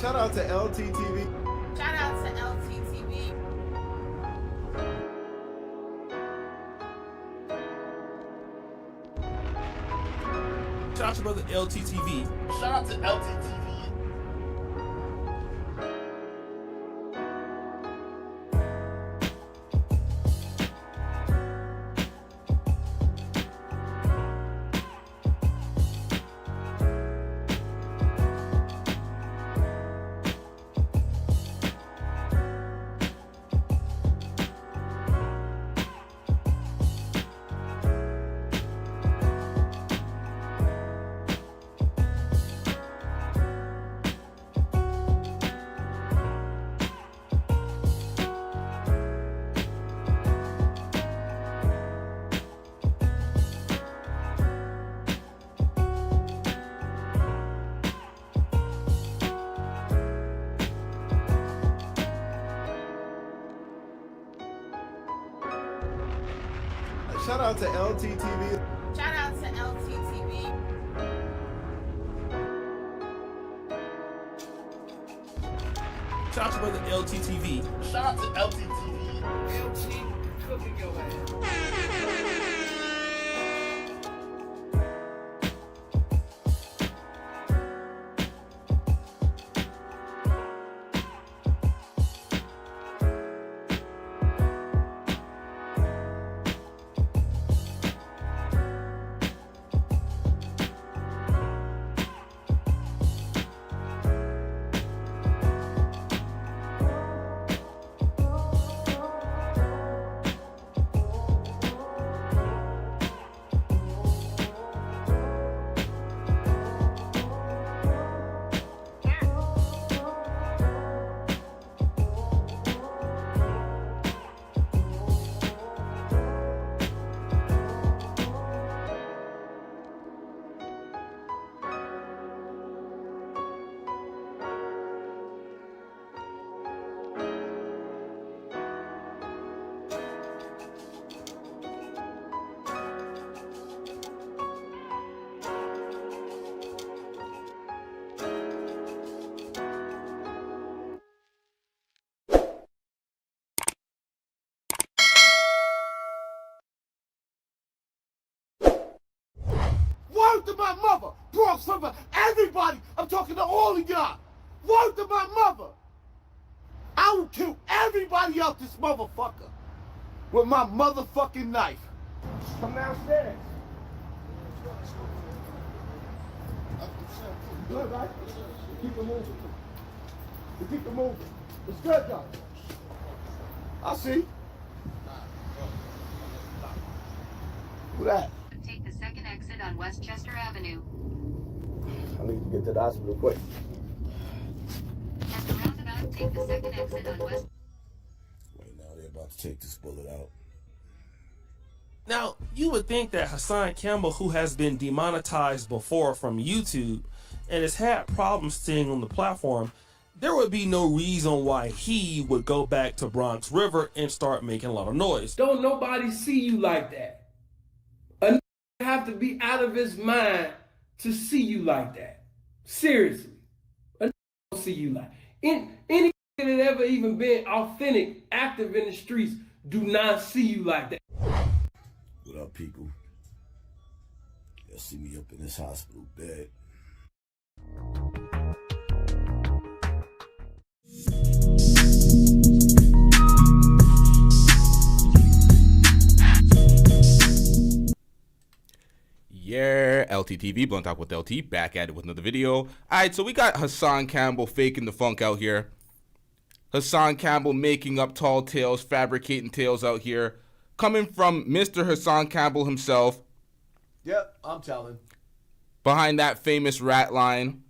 Shout out to LTTV. Shout out to LTTV. Shout out to brother LTTV. Shout out to LTTV. Shout out to LTTV. Shout out to LTTV. Shout out to brother LTTV. Shout out to LTTV. LT cooking your ass. Word to my mother! Bronx River, everybody! I'm talking to all of y'all! Word to my mother! I will kill everybody out this motherfucker with my motherfucking knife. Come downstairs. Good, right? Keep it moving. Keep it moving. It's good, though. I see. Who that? Take the second exit on Westchester Avenue. I need to get to the hospital quick. At the roundabout, take the second exit on West. Right now, they're about to take this bullet out. Now, you would think that Hassan Campbell, who has been demonetized before from YouTube and has had problems staying on the platform, there would be no reason why he would go back to Bronx River and start making a lot of noise. Don't nobody see you like that. A have to be out of his mind to see you like that. Seriously. A don't see you like any that ever even been authentic, active in the streets do not see you like that. What up, people? Y'all see me up in this hospital bed. Yeah, LTTV, Blunt Talk with LT, back at it with another video. Alright, so we got Hassan Campbell faking the funk out here. Hassan Campbell making up tall tales, fabricating tales out here. Coming from Mr. Hassan Campbell himself. Yep, I'm telling. Behind that famous rat line.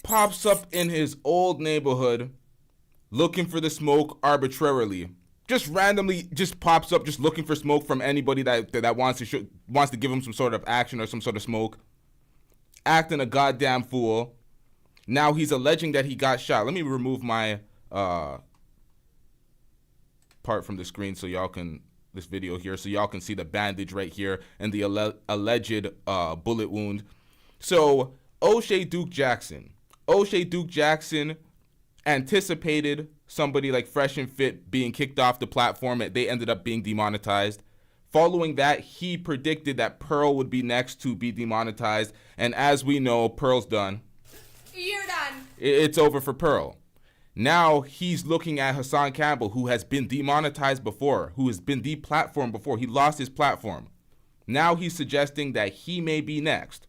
Pops up in his old neighborhood, looking for the smoke arbitrarily. Just randomly just pops up just looking for smoke from anybody that wants to give him some sort of action or some sort of smoke. Acting a goddamn fool. Now he's alleging that he got shot. Let me remove my part from the screen so y'all can, this video here, so y'all can see the bandage right here and the alleged bullet wound. So O'Shea Duke Jackson, O'Shea Duke Jackson anticipated somebody like Fresh and Fit being kicked off the platform, and they ended up being demonetized. Following that, he predicted that Pearl would be next to be demonetized, and as we know, Pearl's done. You're done. It's over for Pearl. Now he's looking at Hassan Campbell, who has been demonetized before, who has been deplatformed before. He lost his platform. Now he's suggesting that he may be next.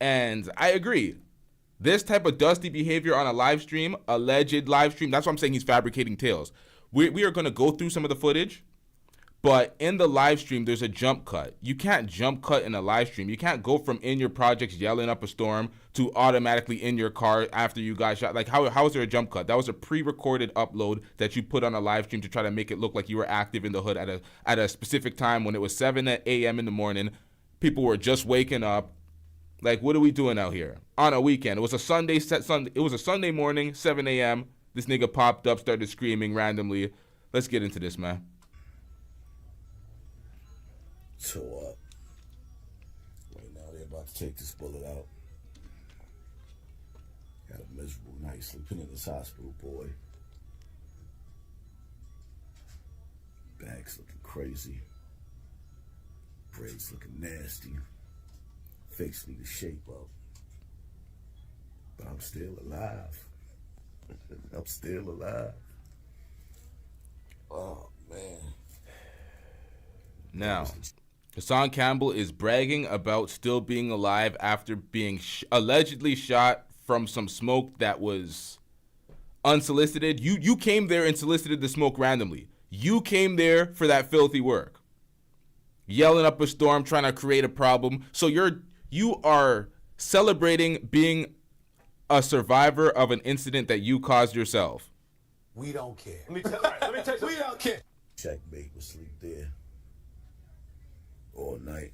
And I agree. This type of dusty behavior on a live stream, alleged live stream, that's why I'm saying he's fabricating tales. We are going to go through some of the footage, but in the live stream, there's a jump cut. You can't jump cut in a live stream. You can't go from in your projects yelling up a storm to automatically in your car after you got shot. Like, how is there a jump cut? That was a pre-recorded upload that you put on a live stream to try to make it look like you were active in the hood at a specific time when it was 7 a.m. in the morning. People were just waking up. Like, what are we doing out here on a weekend? It was a Sunday morning, 7 a.m. This nigga popped up, started screaming randomly. Let's get into this, man. So, right now they're about to take this bullet out. Got a miserable night sleeping in this hospital, boy. Back's looking crazy. Braids looking nasty. Face need to shape up. But I'm still alive. I'm still alive. Oh, man. Now, Hassan Campbell is bragging about still being alive after being allegedly shot from some smoke that was unsolicited. You came there and solicited the smoke randomly. You came there for that filthy work. Yelling up a storm, trying to create a problem. So you are celebrating being a survivor of an incident that you caused yourself. We don't care. Let me tell you, we don't care. Checkmate was sleep there all night.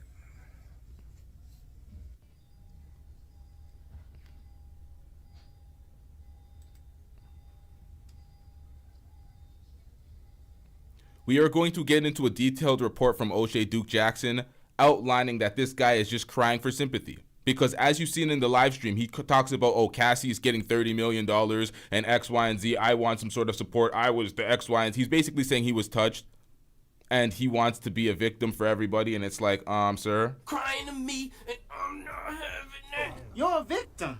We are going to get into a detailed report from O'Shea Duke Jackson outlining that this guy is just crying for sympathy. Because as you've seen in the live stream, he talks about, oh, Cassie's getting $30 million and X, Y, and Z. I want some sort of support. I was the X, Y, and Z. He's basically saying he was touched and he wants to be a victim for everybody. And it's like, sir. Crying to me, and I'm not having it. You're a victim.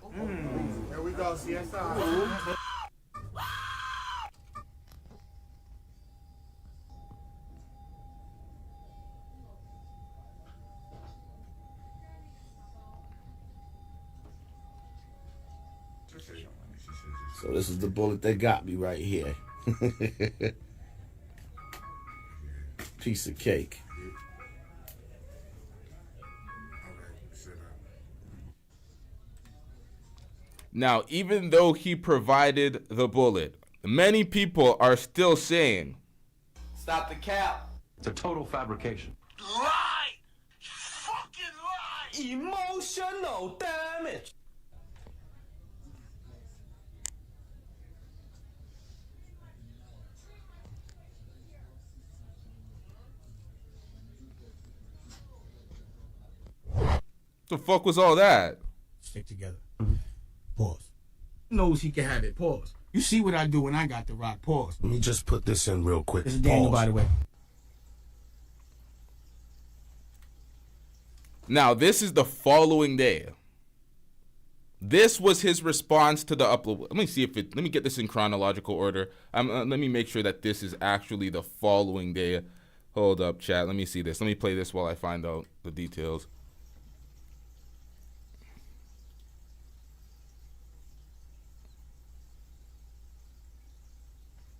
Here we go, CSI. So this is the bullet that got me right here. Piece of cake. Now, even though he provided the bullet, many people are still saying, Stop the cap. It's a total fabrication. Lie! Fucking lie! Emotional damage. the fuck was all that? Stick together. Pause. Knows he can have it. Pause. You see what I do when I got the rock. Pause. Let me just put this in real quick. This is Daniel, by the way. Now, this is the following day. This was his response to the upload. Let me get this in chronological order. Let me make sure that this is actually the following day. Hold up, chat. Let me see this. Let me play this while I find out the details.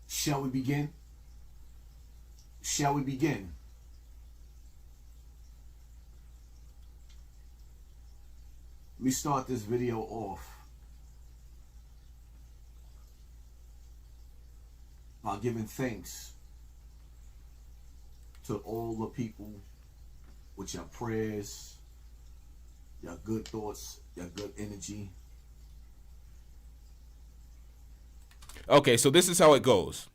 Shall we begin? Shall we begin? Let me start this video off by giving thanks to all the people with your prayers, your good thoughts, your good energy. Okay, so this is how it goes.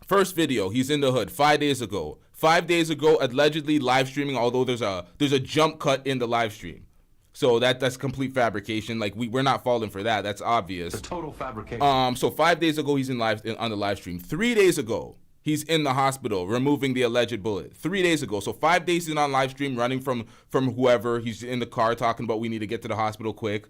First video, he's in the hood 5 days ago. 5 days ago, allegedly live streaming, although there's a jump cut in the live stream. So that's complete fabrication. Like we're not falling for that. That's obvious. It's total fabrication. So 5 days ago he's on the live stream. 3 days ago he's in the hospital removing the alleged bullet. 3 days ago. So 5 days he's on live stream running from whoever. He's in the car talking about we need to get to the hospital quick.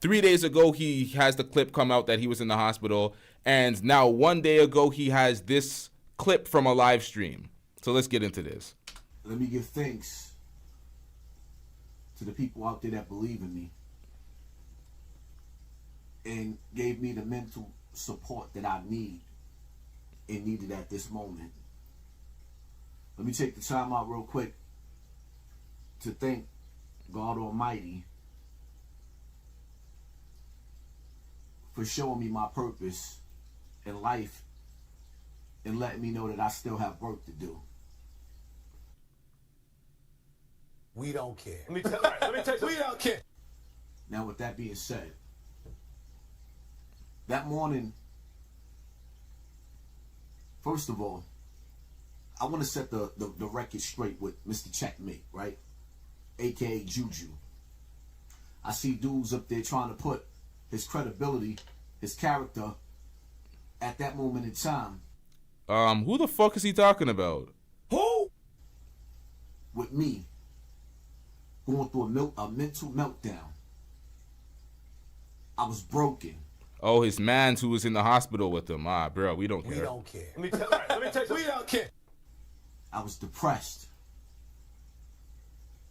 3 days ago he has the clip come out that he was in the hospital, and now 1 day ago he has this clip from a live stream. So let's get into this. Let me give thanks to the people out there that believe in me and gave me the mental support that I needed at this moment. Let me take the time out real quick to thank God Almighty for showing me my purpose in life and letting me know that I still have work to do. We don't care. Let me tell you, we don't care. Now, with that being said, that morning, first of all, I want to set the record straight with Mr. Checkmate, right? AKA Juju. I see dudes up there trying to put his credibility, his character, at that moment in time. Who the fuck is he talking about? Who? With me going through a mental meltdown. I was broken. Oh, his mans who was in the hospital with him. Bro, we don't care. We don't care. Let me tell you, we don't care. I was depressed.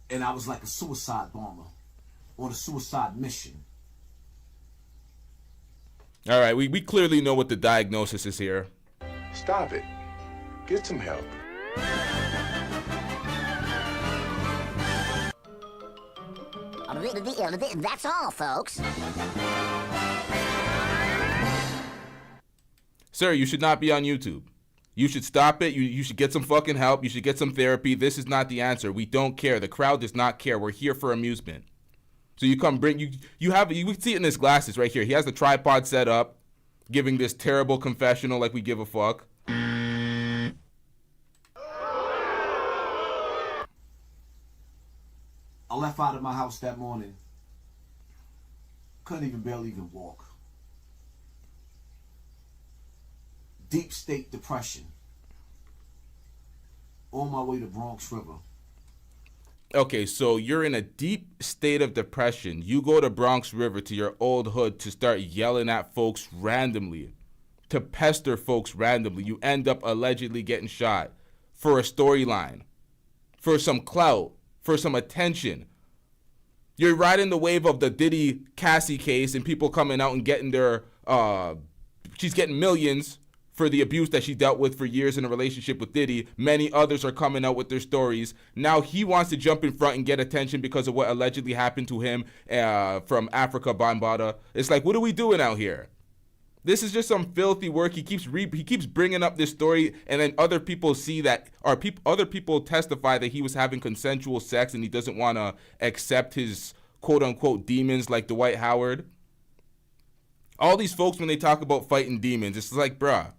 And I was like a suicide bomber on a suicide mission. All right, we clearly know what the diagnosis is here. Stop it. Get some help. That's all, folks. Sir, you should not be on YouTube. You should stop it. You should get some fucking help. You should get some therapy. This is not the answer. We don't care. The crowd does not care. We're here for amusement. So you come bring you see it in his glasses right here. He has the tripod set up, giving this terrible confessional like we give a fuck. I left out of my house that morning. Couldn't barely walk. Deep state depression. On my way to Bronx River. Okay, so you're in a deep state of depression. You go to Bronx River, to your old hood, to start yelling at folks randomly, to pester folks randomly. You end up allegedly getting shot for a storyline, for some clout, for some attention. You're riding the wave of the Diddy Cassie case and people coming out and getting their, she's getting millions for the abuse that she dealt with for years in a relationship with Diddy. Many others are coming out with their stories. Now he wants to jump in front and get attention because of what allegedly happened to him from Africa Bambaataa. It's like, what are we doing out here? This is just some filthy work. He keeps bringing up this story, and then other people see that, or other people testify that he was having consensual sex and he doesn't want to accept his quote-unquote demons like Dwight Howard. All these folks, when they talk about fighting demons, it's like, bruh,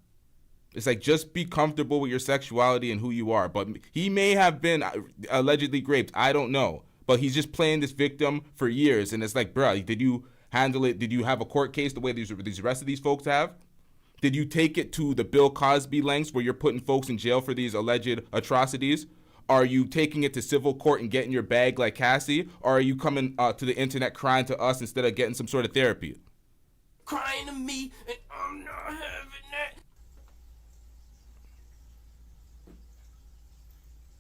it's like, just be comfortable with your sexuality and who you are. But he may have been allegedly raped. I don't know. But he's just playing this victim for years. And it's like, bruh, did you handle it? Did you have a court case the way these rest of these folks have? Did you take it to the Bill Cosby lengths where you're putting folks in jail for these alleged atrocities? Are you taking it to civil court and getting your bag like Cassie? Or are you coming to the internet crying to us instead of getting some sort of therapy? Crying to me, and I'm not having that.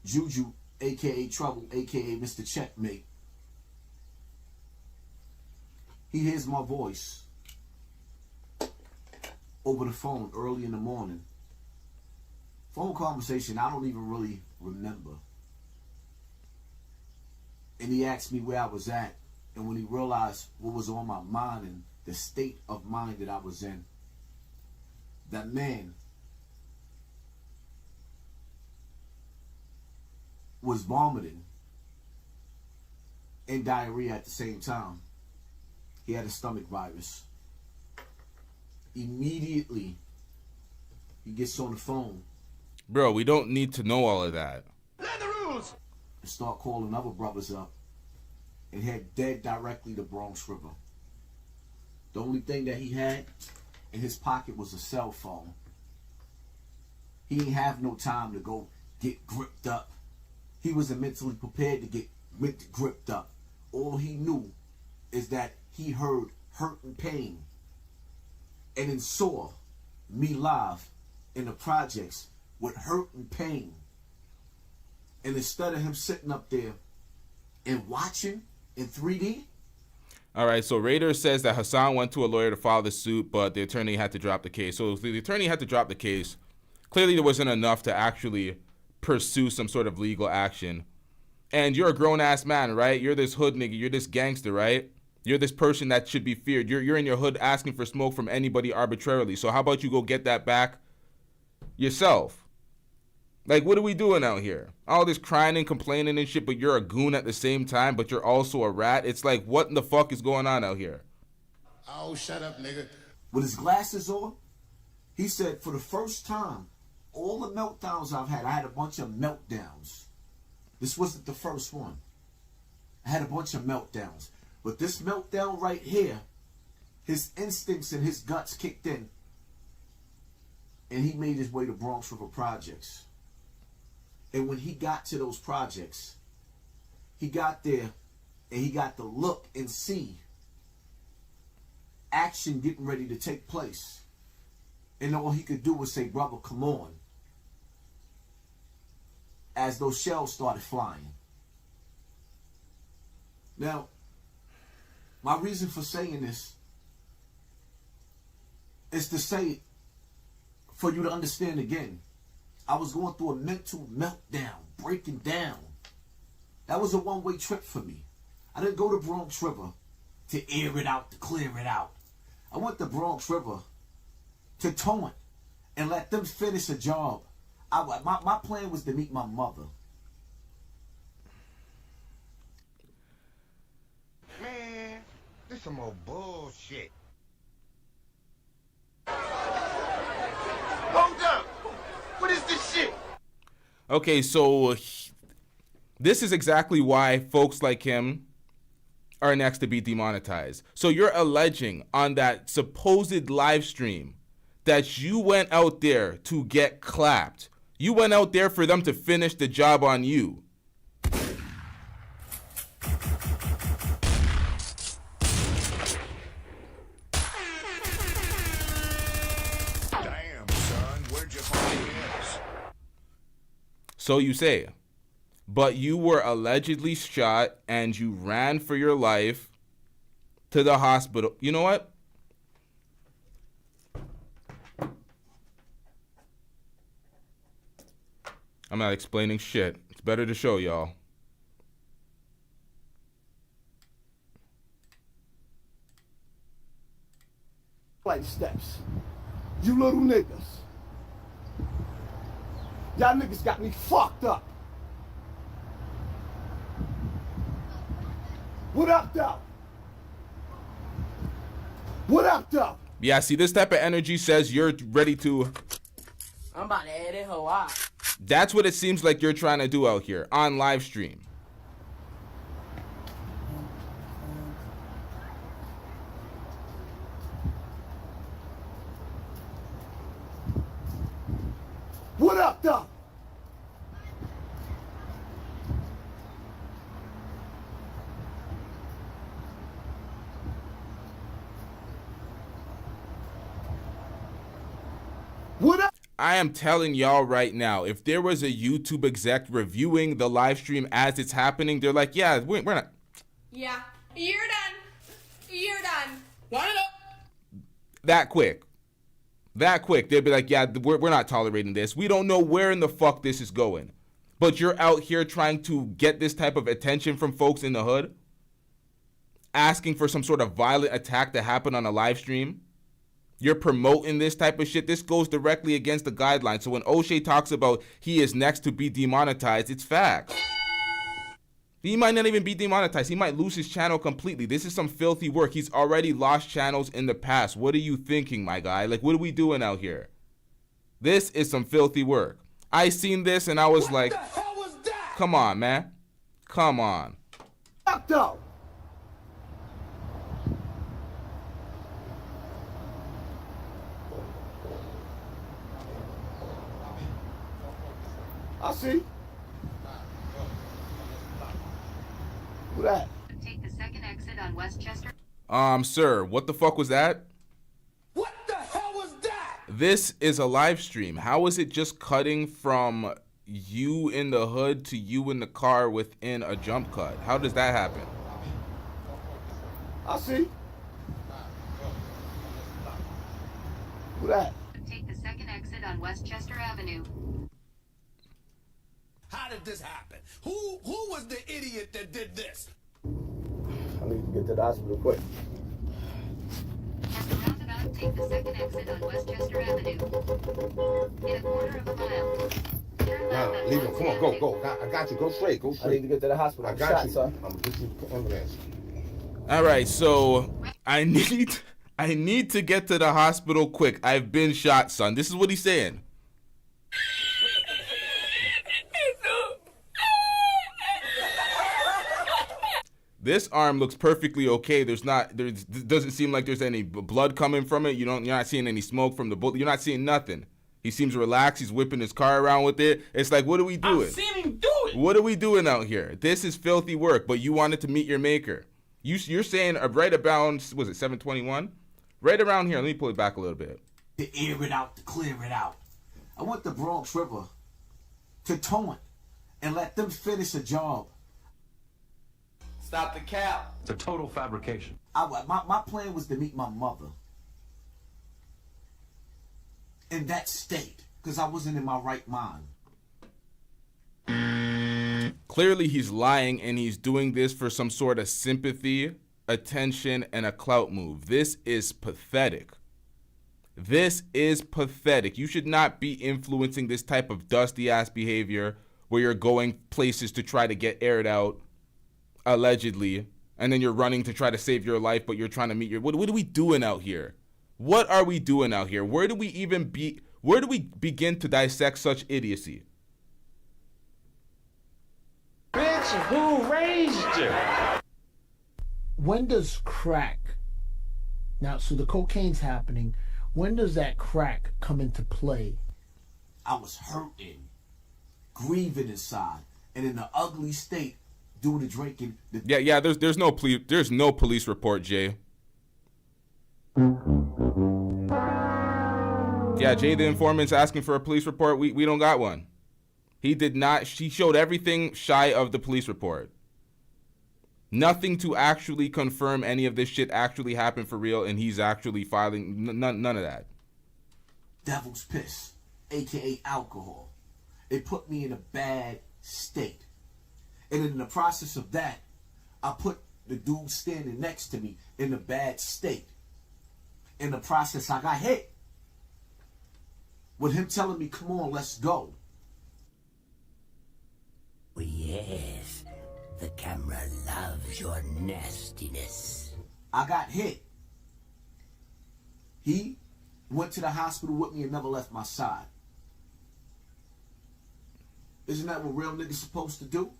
Juju, a.k.a. Trouble, a.k.a. Mr. Checkmate. He hears my voice over the phone early in the morning. Phone conversation I don't even really remember. And he asked me where I was at. And when he realized what was on my mind and the state of mind that I was in, that man was vomiting and diarrhea at the same time. He had a stomach virus. Immediately, he gets on the phone. Bro, we don't need to know all of that. Learn the rules. And start calling other brothers up and head dead directly to Bronx River. The only thing that he had in his pocket was a cell phone. He didn't have no time to go get gripped up. He wasn't mentally prepared to get gripped up. All he knew is that he heard hurt and pain and then saw me live in the projects with hurt and pain. And instead of him sitting up there and watching in 3D. All right, so Raider says that Hassan went to a lawyer to file the suit, but the attorney had to drop the case. So if the attorney had to drop the case, clearly there wasn't enough to actually pursue some sort of legal action. And you're a grown-ass man, right? You're this hood nigga. You're this gangster, right? You're this person that should be feared. You're in your hood asking for smoke from anybody arbitrarily. So how about you go get that back yourself? Like, what are we doing out here? All this crying and complaining and shit, but you're a goon at the same time, but you're also a rat. It's like, what in the fuck is going on out here? Oh, shut up, nigga. With his glasses on, he said, for the first time, all the meltdowns I've had, I had a bunch of meltdowns. This wasn't the first one. I had a bunch of meltdowns. But this meltdown right here, his instincts and his guts kicked in. And he made his way to Bronx River Projects. And when he got to those projects, he got there and he got to look and see action getting ready to take place. And all he could do was say, brother, come on. As those shells started flying. Now, my reason for saying this is to say, for you to understand again, I was going through a mental meltdown, breaking down. That was a one-way trip for me. I didn't go to Bronx River to air it out, to clear it out. I went to Bronx River to taunt and let them finish a job. My plan was to meet my mother. Man, this some more bullshit. Hold up! What is this shit? Okay, so this is exactly why folks like him are next to be demonetized. So you're alleging on that supposed live stream that you went out there to get clapped. You went out there for them to finish the job on you. Damn, son, where'd you find this? So you say. But you were allegedly shot and you ran for your life to the hospital. You know what? I'm not explaining shit. It's better to show y'all. Flight steps. You little niggas. Y'all niggas got me fucked up. What up, though? What up, though? Yeah, see, this type of energy says you're ready to... I'm about to edit her out. That's what it seems like you're trying to do out here on live stream. What up, though? What up? I am telling y'all right now, if there was a YouTube exec reviewing the live stream as it's happening, they're like, yeah, we're not. Yeah, you're done. You're done. Line it up. That quick. They'd be like, yeah, we're not tolerating this. We don't know where in the fuck this is going. But you're out here trying to get this type of attention from folks in the hood, asking for some sort of violent attack to happen on a live stream. You're promoting this type of shit. This goes directly against the guidelines. So when O'Shea talks about he is next to be demonetized, it's facts. He might not even be demonetized. He might lose his channel completely. This is some filthy work. He's already lost channels in the past. What are you thinking, my guy? Like, what are we doing out here? This is some filthy work. I seen this and I was like, come on, man. Come on. Up, though? I see. Who that? Take the second exit on Westchester. Sir, what the fuck was that? What the hell was that? This is a live stream. How is it just cutting from you in the hood to you in the car within a jump cut? How does that happen? I see. Who that? Take the second exit on Westchester Avenue. How did this happen? Who was the idiot that did this? I need to get to the hospital quick. At the roundabout, take the second exit on Westchester Avenue. In a quarter of a mile. Turn left Nah, at leave him. Come on, go, Avenue. go. I got you. Go straight. Go I need straight. to get to the hospital. I I'm got shot, you. son. I'm gonna get you the ambulance. All right, so I need to get to the hospital quick. I've been shot, son. This is what he's saying. This arm looks perfectly okay. There doesn't seem like there's any blood coming from it. You're not seeing any smoke from the bullet. You're not seeing nothing. He seems relaxed. He's whipping his car around with it. It's like, what are we doing? I've seen him do it. What are we doing out here? This is filthy work, but you wanted to meet your maker. You're saying right about, was it 721? Right around here. Let me pull it back a little bit. To air it out, to clear it out. I want the Bronx River to tow it and let them finish a job. Stop the cap. It's a total fabrication. My plan was to meet my mother in that state because I wasn't in my right mind. Clearly he's lying, and he's doing this for some sort of sympathy, attention, and a clout move. This is pathetic. This is pathetic. You should not be influencing this type of dusty ass behavior where you're going places to try to get aired out, allegedly, and then you're running to try to save your life, but you're trying to meet your... What are we doing out here? What are we doing out here? Where do we begin to dissect such idiocy? Bitch, who raised you? When does crack, now, so the cocaine's happening, when does that crack come into play? I was hurting, grieving inside, and in an ugly state due to drinking. Yeah. There's no police report, Jay. Yeah, Jay the informant's asking for a police report. We don't got one. He did not. She showed everything shy of the police report. Nothing to actually confirm any of this shit actually happened for real, and he's actually filing none of that. Devil's piss, aka alcohol. It put me in a bad state. And in the process of that, I put the dude standing next to me in a bad state. In the process, I got hit. With him telling me, come on, let's go. Oh, yes. The camera loves your nastiness. I got hit. He went to the hospital with me and never left my side. Isn't that what real niggas supposed to do?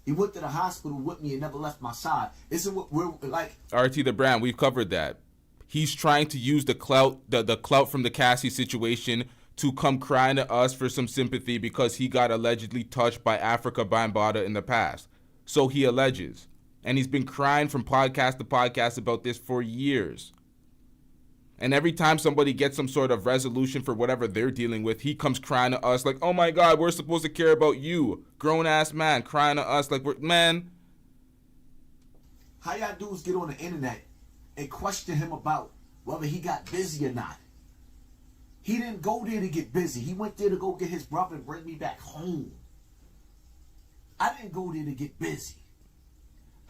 He went to the hospital with me and never left my side. Isn't what we're like? RT the Brand, we've covered that. He's trying to use the clout from the Cassie situation to come crying to us for some sympathy because he got allegedly touched by Africa Bambaataa in the past. So he alleges. And he's been crying from podcast to podcast about this for years. And every time somebody gets some sort of resolution for whatever they're dealing with, he comes crying to us like, oh my God, we're supposed to care about you. Grown-ass man crying to us like, man. How y'all dudes get on the internet and question him about whether he got busy or not? He didn't go there to get busy. He went there to go get his brother and bring me back home. I didn't go there to get busy.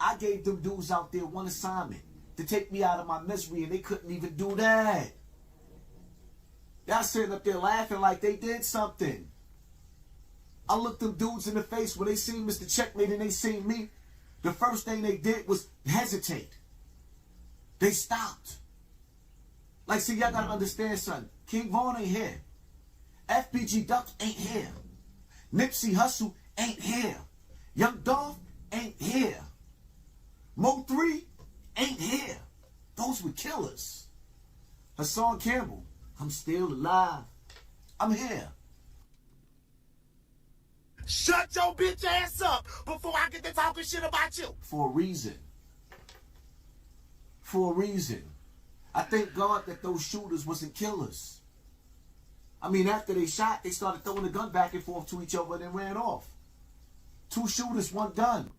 I gave them dudes out there one assignment to take me out of my misery, and they couldn't even do that. Y'all sitting up there laughing like they did something. I looked them dudes in the face when they seen Mr. Checkmate and they seen me. The first thing they did was hesitate. They stopped. Like, see, y'all gotta understand something. King Vaughn ain't here. FBG Duck ain't here. Nipsey Hussle ain't here. Young Dolph ain't here. Mo 3 ain't here. Those were killers. Hassan Campbell, I'm still alive. I'm here. Shut your bitch ass up before I get to talking shit about you. For a reason. For a reason. I thank God that those shooters wasn't killers. I mean, after they shot, they started throwing the gun back and forth to each other and then ran off. 2 shooters, 1 gun.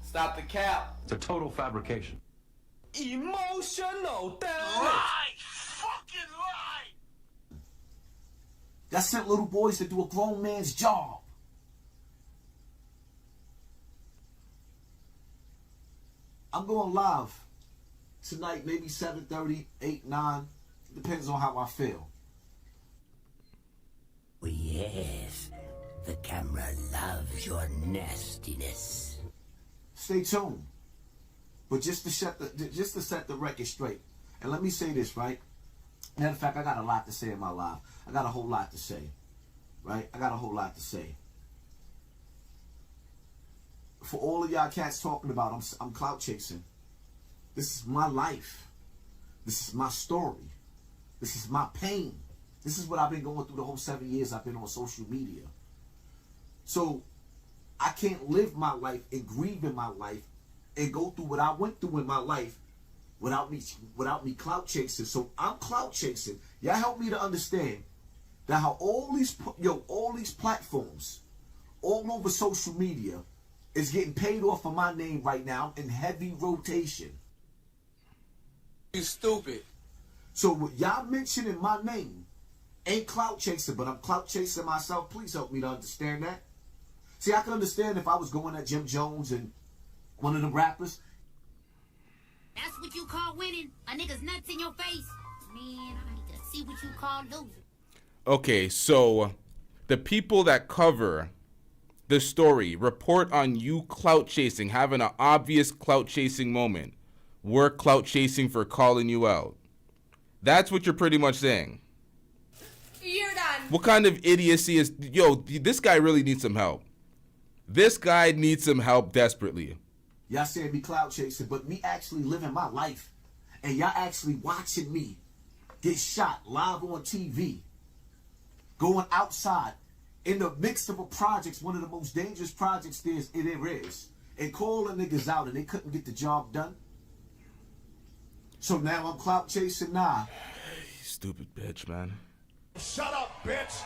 Stop the cap. It's a total fabrication. Emotional damage. Lie! Fucking lie! Y'all sent little boys to do a grown man's job. I'm going live tonight, maybe 7:30, 8, 9. Depends on how I feel. Oh, yes. The camera loves your nastiness. Stay tuned. But just to set the record straight. And let me say this, right? Matter of fact, I got a lot to say in my life. I got a whole lot to say. Right? I got a whole lot to say. For all of y'all cats talking about I'm clout chasing. This is my life. This is my story. This is my pain. This is what I've been going through the whole 7 years I've been on social media. So I can't live my life and grieve in my life and go through what I went through in my life without me clout chasing. So I'm clout chasing. Y'all help me to understand that how all these platforms all over social media is getting paid off of my name right now in heavy rotation. You stupid. So what y'all mentioning my name ain't clout chasing, but I'm clout chasing myself. Please help me to understand that. See, I can understand if I was going at Jim Jones and one of the rappers. That's what you call winning? A nigga's nuts in your face? Man, I need to see what you call losing. Okay, so the people that cover the story report on you clout chasing, having an obvious clout chasing moment. We're clout chasing for calling you out. That's what you're pretty much saying. You're done. What kind of idiocy is... Yo, this guy really needs some help. This guy needs some help desperately. Y'all saying me clout chasing, but me actually living my life. And y'all actually watching me get shot live on TV. Going outside in the midst of a project, one of the most dangerous projects there is. And calling niggas out and they couldn't get the job done. So now I'm clout chasing? Nah. Stupid bitch, man. Shut up, bitch!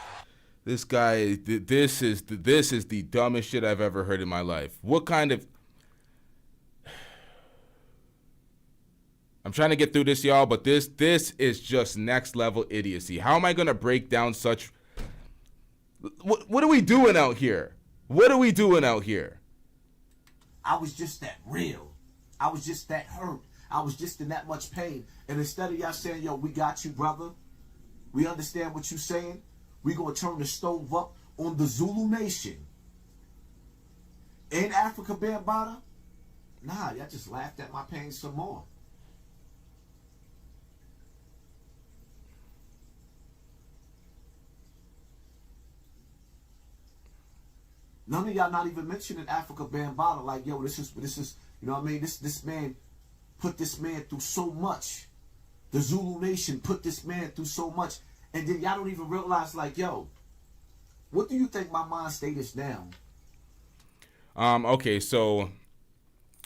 This guy, this is the dumbest shit I've ever heard in my life. What kind of... I'm trying to get through this, y'all, but this is just next level idiocy. How am I going to break down such... What are we doing out here? What are we doing out here? I was just that real. I was just that hurt. I was just in that much pain. And instead of y'all saying, yo, we got you, brother. We understand what you're saying. We're going to turn the stove up on the Zulu Nation. In Africa, Bambaataa? Nah, y'all just laughed at my pain some more. None of y'all not even mentioning Africa Bambaataa. Like, yo, this is, you know what I mean? This man put this man through so much. The Zulu Nation put this man through so much. And then y'all don't even realize, like, yo, what do you think my mind state is now? Okay, so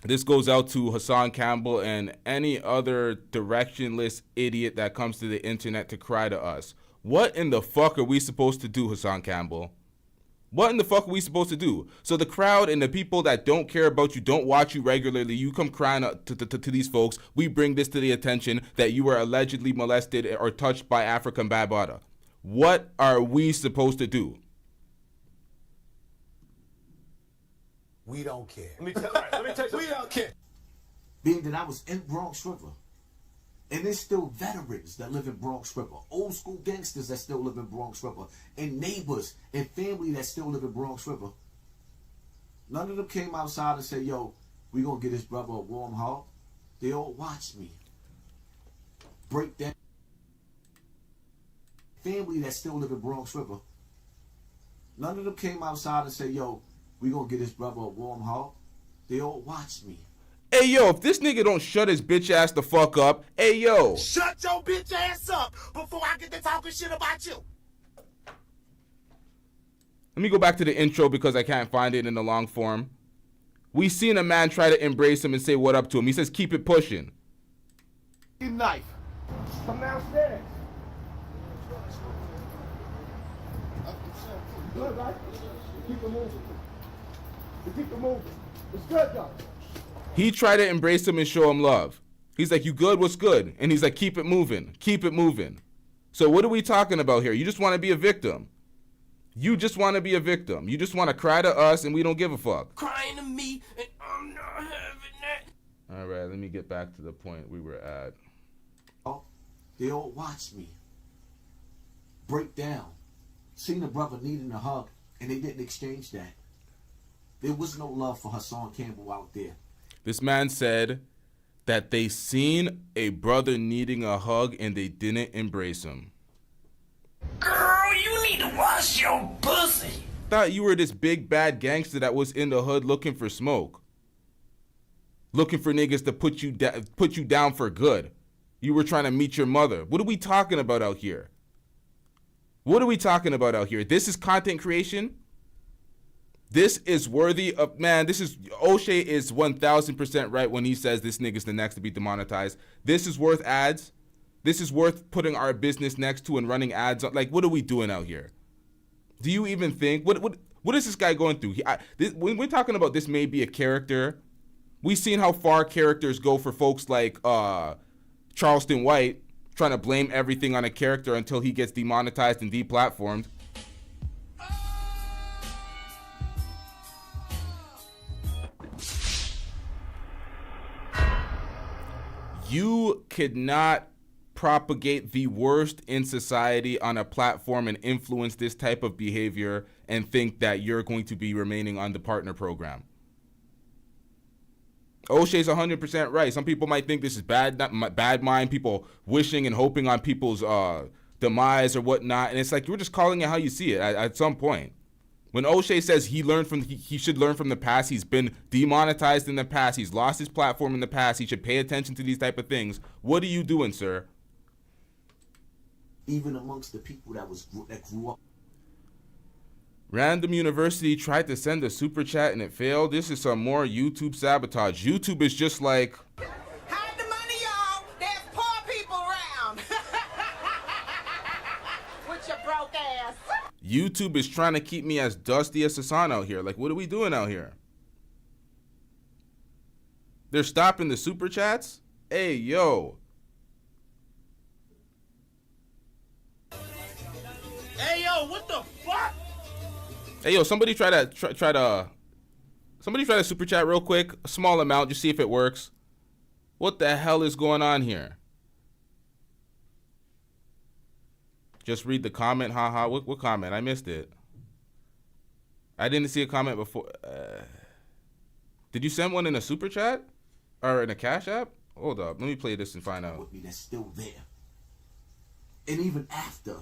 this goes out to Hassan Campbell and any other directionless idiot that comes to the internet to cry to us. What in the fuck are we supposed to do, Hassan Campbell? What in the fuck are we supposed to do? So the crowd and the people that don't care about you, don't watch you regularly, you come crying to these folks. We bring this to the attention that you were allegedly molested or touched by African Bambaataa. What are we supposed to do? We don't care. Let me tell you, we don't care. Being that I was in Bronx River. And there's still veterans that live in Bronx River. Old school gangsters that still live in Bronx River. And neighbors and family that still live in Bronx River. None of them came outside and said, yo, we gonna get this brother a warm hug. They all watched me break that. Family that still live in Bronx River. None of them came outside and said, yo, we gonna get this brother a warm hug. They all watched me. Hey, yo, if this nigga don't shut his bitch ass the fuck up, hey, yo. Shut your bitch ass up before I get to talking shit about you. Let me go back to the intro because I can't find it in the long form. We seen a man try to embrace him and say what up to him. He says, keep it pushing. Knife. Come downstairs. Good, right? Keep it moving. Keep it moving. It's good, though. He tried to embrace him and show him love. He's like, you good? What's good? And he's like, keep it moving. Keep it moving. So what are we talking about here? You just want to be a victim. You just want to be a victim. You just want to cry to us and we don't give a fuck. Crying to me and I'm not having that. All right, let me get back to the point we were at. Oh, they all watched me break down. Seen a brother needing a hug, and they didn't exchange that. There was no love for Hassan Campbell out there. This man said that they seen a brother needing a hug and they didn't embrace him. Girl, you need to wash your pussy. Thought you were this big bad gangster that was in the hood looking for smoke. Looking for niggas to put you down for good. You were trying to meet your mother. What are we talking about out here? What are we talking about out here? This is content creation. This is worthy of, man, this is, O'Shea is 1000% right when he says this nigga's the next to be demonetized. This is worth ads. This is worth putting our business next to and running ads on. Like, what are we doing out here? Do you even think, what is this guy going through? When we're talking about this may be a character, we've seen how far characters go for folks like Charleston White, trying to blame everything on a character until he gets demonetized and deplatformed. You could not propagate the worst in society on a platform and influence this type of behavior and think that you're going to be remaining on the partner program. O'Shea's 100% right. Some people might think this is bad mind, people wishing and hoping on people's demise or whatnot. And it's like, you're just calling it how you see it at some point. When O'Shea says he should learn from the past, he's been demonetized in the past, he's lost his platform in the past, he should pay attention to these type of things. What are you doing, sir? Even amongst the people that grew up. Random University tried to send a super chat and it failed. This is some more YouTube sabotage. YouTube is just like, Hide the money, y'all. There's poor people around. With your broke ass. YouTube is trying to keep me as dusty as Hassan out here. Like, what are we doing out here? They're stopping the super chats? Hey, yo. Hey, yo, what the fuck? Hey, yo, somebody try to super chat real quick. A small amount, just see if it works. What the hell is going on here? Just read the comment, haha. What comment? I missed it. I didn't see a comment before. Did you send one in a super chat? Or in a Cash App? Hold up, let me play this and find out. With me, that's still there. And even after,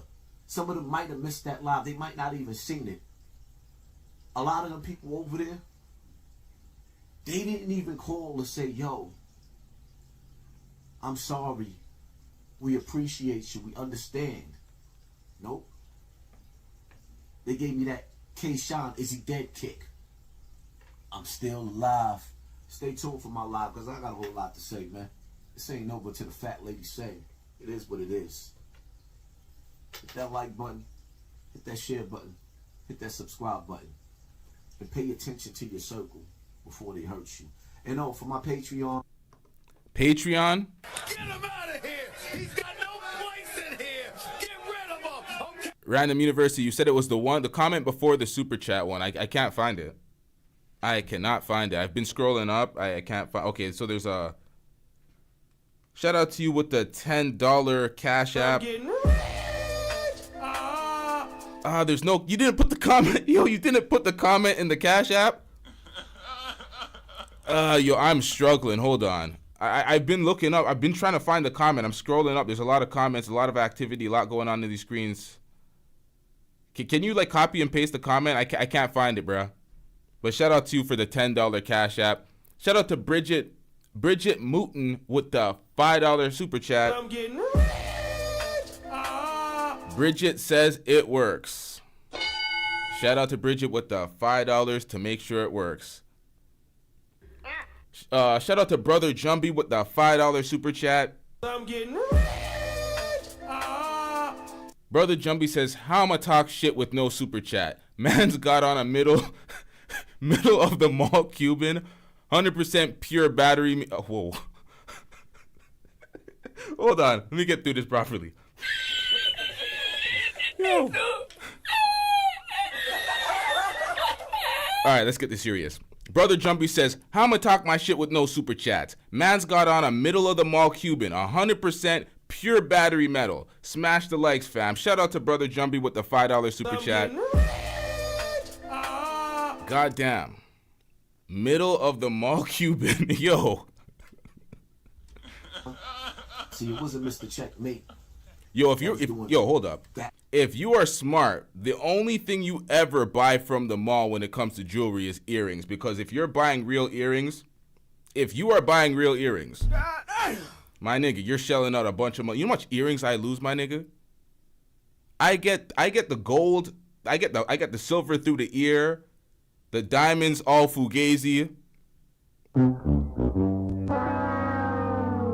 some of them might have missed that live. They might not even seen it. A lot of them people over there, they didn't even call to say, yo, I'm sorry. We appreciate you. We understand. Nope. They gave me that K-Shine, is he dead kick. I'm still alive. Stay tuned for my live because I got a whole lot to say, man. This ain't over till the fat lady say. It is what it is. Hit that like button. Hit that share button. Hit that subscribe button. And pay attention to your circle before they hurt you. And for my Patreon. Patreon? Get him out of here. He's got no place in here. Get rid of him. Okay. Random University, you said it was the comment before the super chat one. I can't find it. I cannot find it. I've been scrolling up. I can't find. Okay, so there's a shout out to you with the $10 Cash App. There's no. You didn't put the comment. Yo, you didn't put the comment in the Cash App. Yo, I'm struggling. Hold on. I've been looking up. I've been trying to find the comment. I'm scrolling up. There's a lot of comments, a lot of activity, a lot going on in these screens. Can you like copy and paste the comment? I can't find it, bro. But shout out to you for the $10 Cash App. Shout out to Bridget Mooten with the $5 super chat. I'm getting Bridget says it works. Shout out to Bridget with the $5 to make sure it works. Shout out to Brother Jumbie with the $5 super chat. I'm getting rich. Brother Jumbie says, how I'ma talk shit with no super chat? Man's got on a middle of the mall Cuban, 100% pure battery. Whoa. Hold on. Let me get through this properly. Yo. All right, let's get this serious. Brother Jumpy says, how I'ma talk my shit with no super chats? Man's got on a middle of the mall Cuban, 100% pure battery metal. Smash the likes, fam. Shout out to Brother Jumpy with the $5 super chat. Goddamn. Middle of the mall Cuban. Yo. See, it wasn't Mr. Checkmate. Yo, hold up. If you are smart, the only thing you ever buy from the mall when it comes to jewelry is earrings. Because if you're buying real earrings, my nigga, you're shelling out a bunch of money. You know how much earrings I lose, my nigga? I get the gold, I get the silver through the ear, the diamonds all fugazi.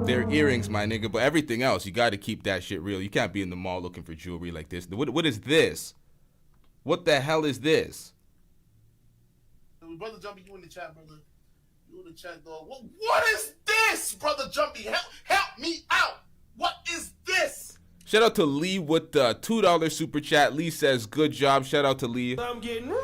They're earrings, my nigga, but everything else, you got to keep that shit real. You can't be in the mall looking for jewelry like this. What is this? What the hell is this? Brother Jumpy, you in the chat, brother. You in the chat, dog. What is this, Brother Jumpy? Help me out. What is this? Shout out to Lee with the $2 super chat. Lee says, good job. Shout out to Lee. I'm getting rich.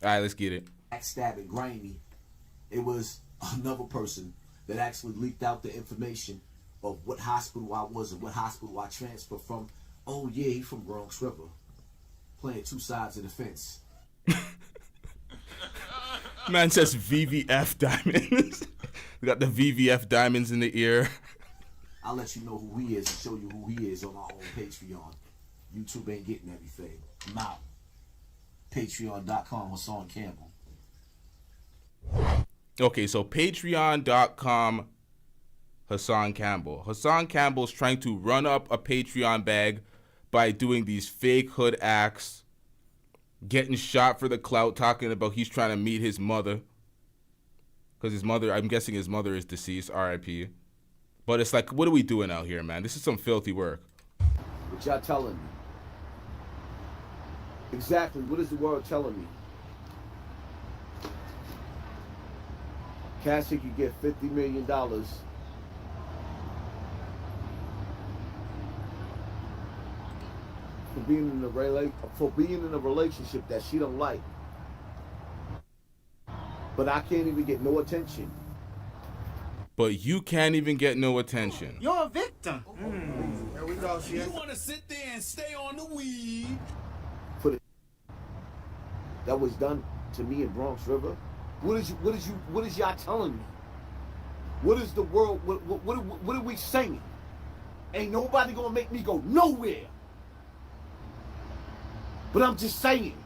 All right, let's get it. Backstabbing grimy. It was another person that actually leaked out the information of what hospital I was and what hospital I transferred from. Oh yeah, he from Bronx River, playing two sides of the fence. Man says VVF diamonds. We got the VVF diamonds in the ear. I'll let you know who he is and show you who he is on our own Patreon. YouTube ain't getting everything. I'm out. Patreon.com, Hassan Campbell. Okay, so Patreon.com, Hassan Campbell. Hassan Campbell's trying to run up a Patreon bag by doing these fake hood acts, getting shot for the clout, talking about he's trying to meet his mother. Because his mother, I'm guessing his mother is deceased, RIP. But it's like, what are we doing out here, man? This is some filthy work. What y'all telling me? Exactly, what is the world telling me? Cassie could get $50 million for being in a relationship that she don't like. But I can't even get no attention. But you can't even get no attention. You're a victim. There we go, You want to sit there and stay on the weed. That was done to me in Bronx River. What is y'all telling me? What is the world? What are we saying? Ain't nobody gonna make me go nowhere. But I'm just saying.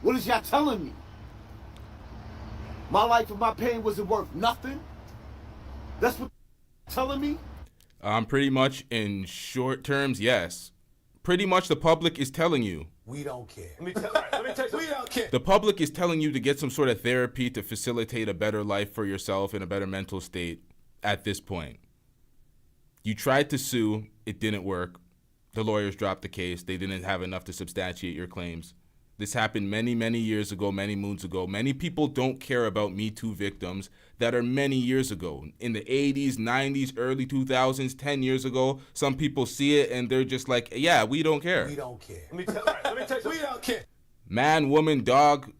What is y'all telling me? My life and my pain wasn't worth nothing. That's what you're telling me. Pretty much in short terms, yes. Pretty much the public is telling you. We don't care. Let me tell you, we don't care. The public is telling you to get some sort of therapy to facilitate a better life for yourself in a better mental state at this point. You tried to sue. It didn't work. The lawyers dropped the case. They didn't have enough to substantiate your claims. This happened many, many years ago, many moons ago. Many people don't care about Me Too victims that are many years ago. In the 80s, 90s, early 2000s, 10 years ago, some people see it and they're just like, yeah, we don't care. We don't care. Let me tell you, we don't care. Man, woman, dog,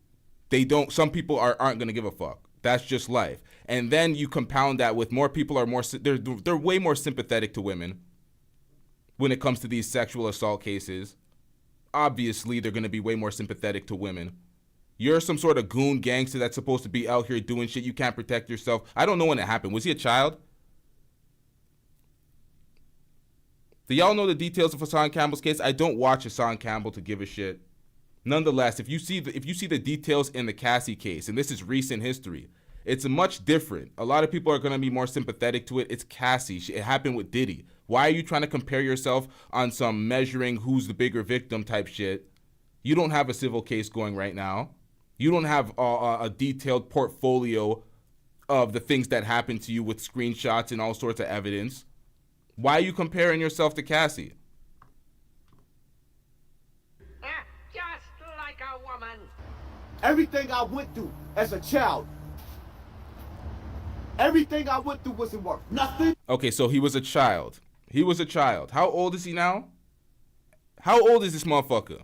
some people aren't going to give a fuck. That's just life. And then you compound that with more people they're way more sympathetic to women when it comes to these sexual assault cases. Obviously, they're going to be way more sympathetic to women. You're some sort of goon gangster that's supposed to be out here doing shit. You can't protect yourself. I don't know when it happened. Was he a child? Do y'all know the details of Hassan Campbell's case? I don't watch Hassan Campbell to give a shit. Nonetheless, if you see the details in the Cassie case, and this is recent history, It's much different. A lot of people are going to be more sympathetic to it. It's Cassie. It happened with Diddy. Why are you trying to compare yourself on some measuring who's the bigger victim type shit? You don't have a civil case going right now. You don't have a detailed portfolio of the things that happened to you with screenshots and all sorts of evidence. Why are you comparing yourself to Cassie? Just like a woman. Everything I went through as a child, everything I went through wasn't worth nothing. Okay, so he was a child. He was a child. How old is he now? How old is this motherfucker?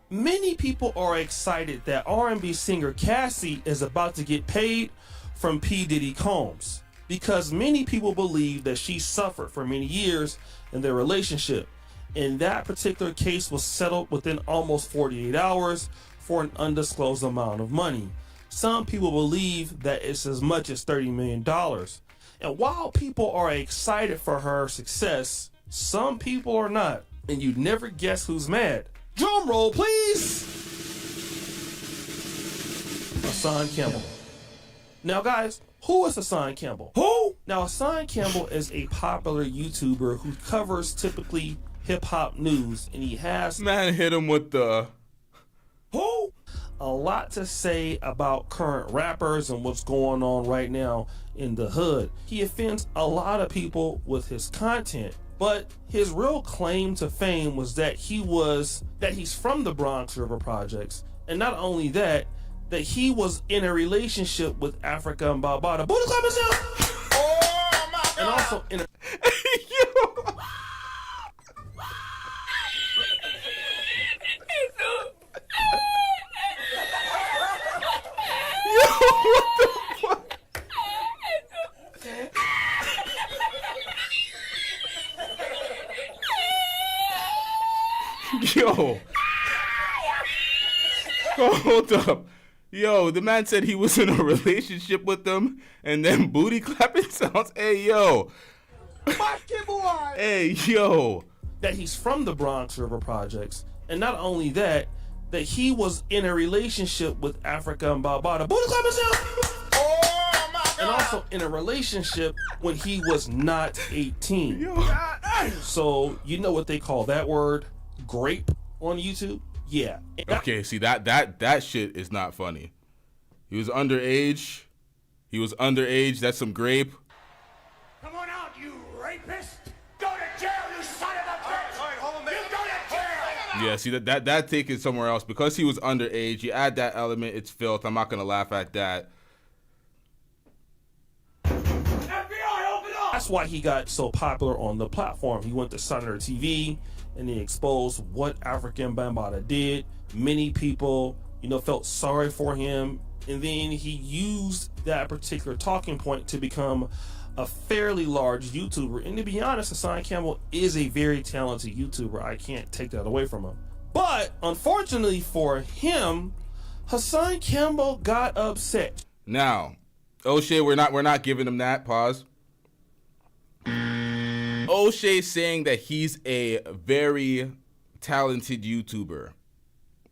Many people are excited that R&B singer Cassie is about to get paid from P. Diddy Combs because many people believe that she suffered for many years in their relationship. And that particular case was settled within almost 48 hours for an undisclosed amount of money. Some people believe that it's as much as $30 million. And while people are excited for her success, some people are not. And you'd never guess who's mad. Drum roll, please. Hassan Campbell. Now, guys, who is Hassan Campbell? Who? Now, Hassan Campbell is a popular YouTuber who covers typically hip-hop news, and he has... Man, hit him with the... Who? A lot to say about current rappers and what's going on right now in the hood. He offends a lot of people with his content. But his real claim to fame was that he's from the Bronx River Projects. And not only that he was in a relationship with Africa and Barbada. Booty clap himself! Oh my God! And also in a... Yo. Hold up. Yo, the man said he was in a relationship with them and then booty clapping sounds. Hey, yo. Hey, yo. That he's from the Bronx River Projects. And not only that he was in a relationship with Africa and Barbada. Booty clap himself! Oh my God! And also in a relationship when he was not 18. Yo. So, you know what they call that word? Grape on YouTube? Yeah. Okay, see that shit is not funny. He was underage. That's some grape. Come on out, you rapist! Go to jail, you son of a bitch! All right, hold on, you go to jail! Yeah, see that take it somewhere else because he was underage. You add that element, it's filth. I'm not gonna laugh at that. FBI, open up! That's why he got so popular on the platform. He went to Senator TV and he exposed what African Bambaataa did. Many people, felt sorry for him. And then he used that particular talking point to become a fairly large YouTuber. And to be honest, Hassan Campbell is a very talented YouTuber. I can't take that away from him. But unfortunately for him, Hassan Campbell got upset. Now, O'Shea, we're not giving him that. Pause. O'Shea saying that he's a very talented YouTuber.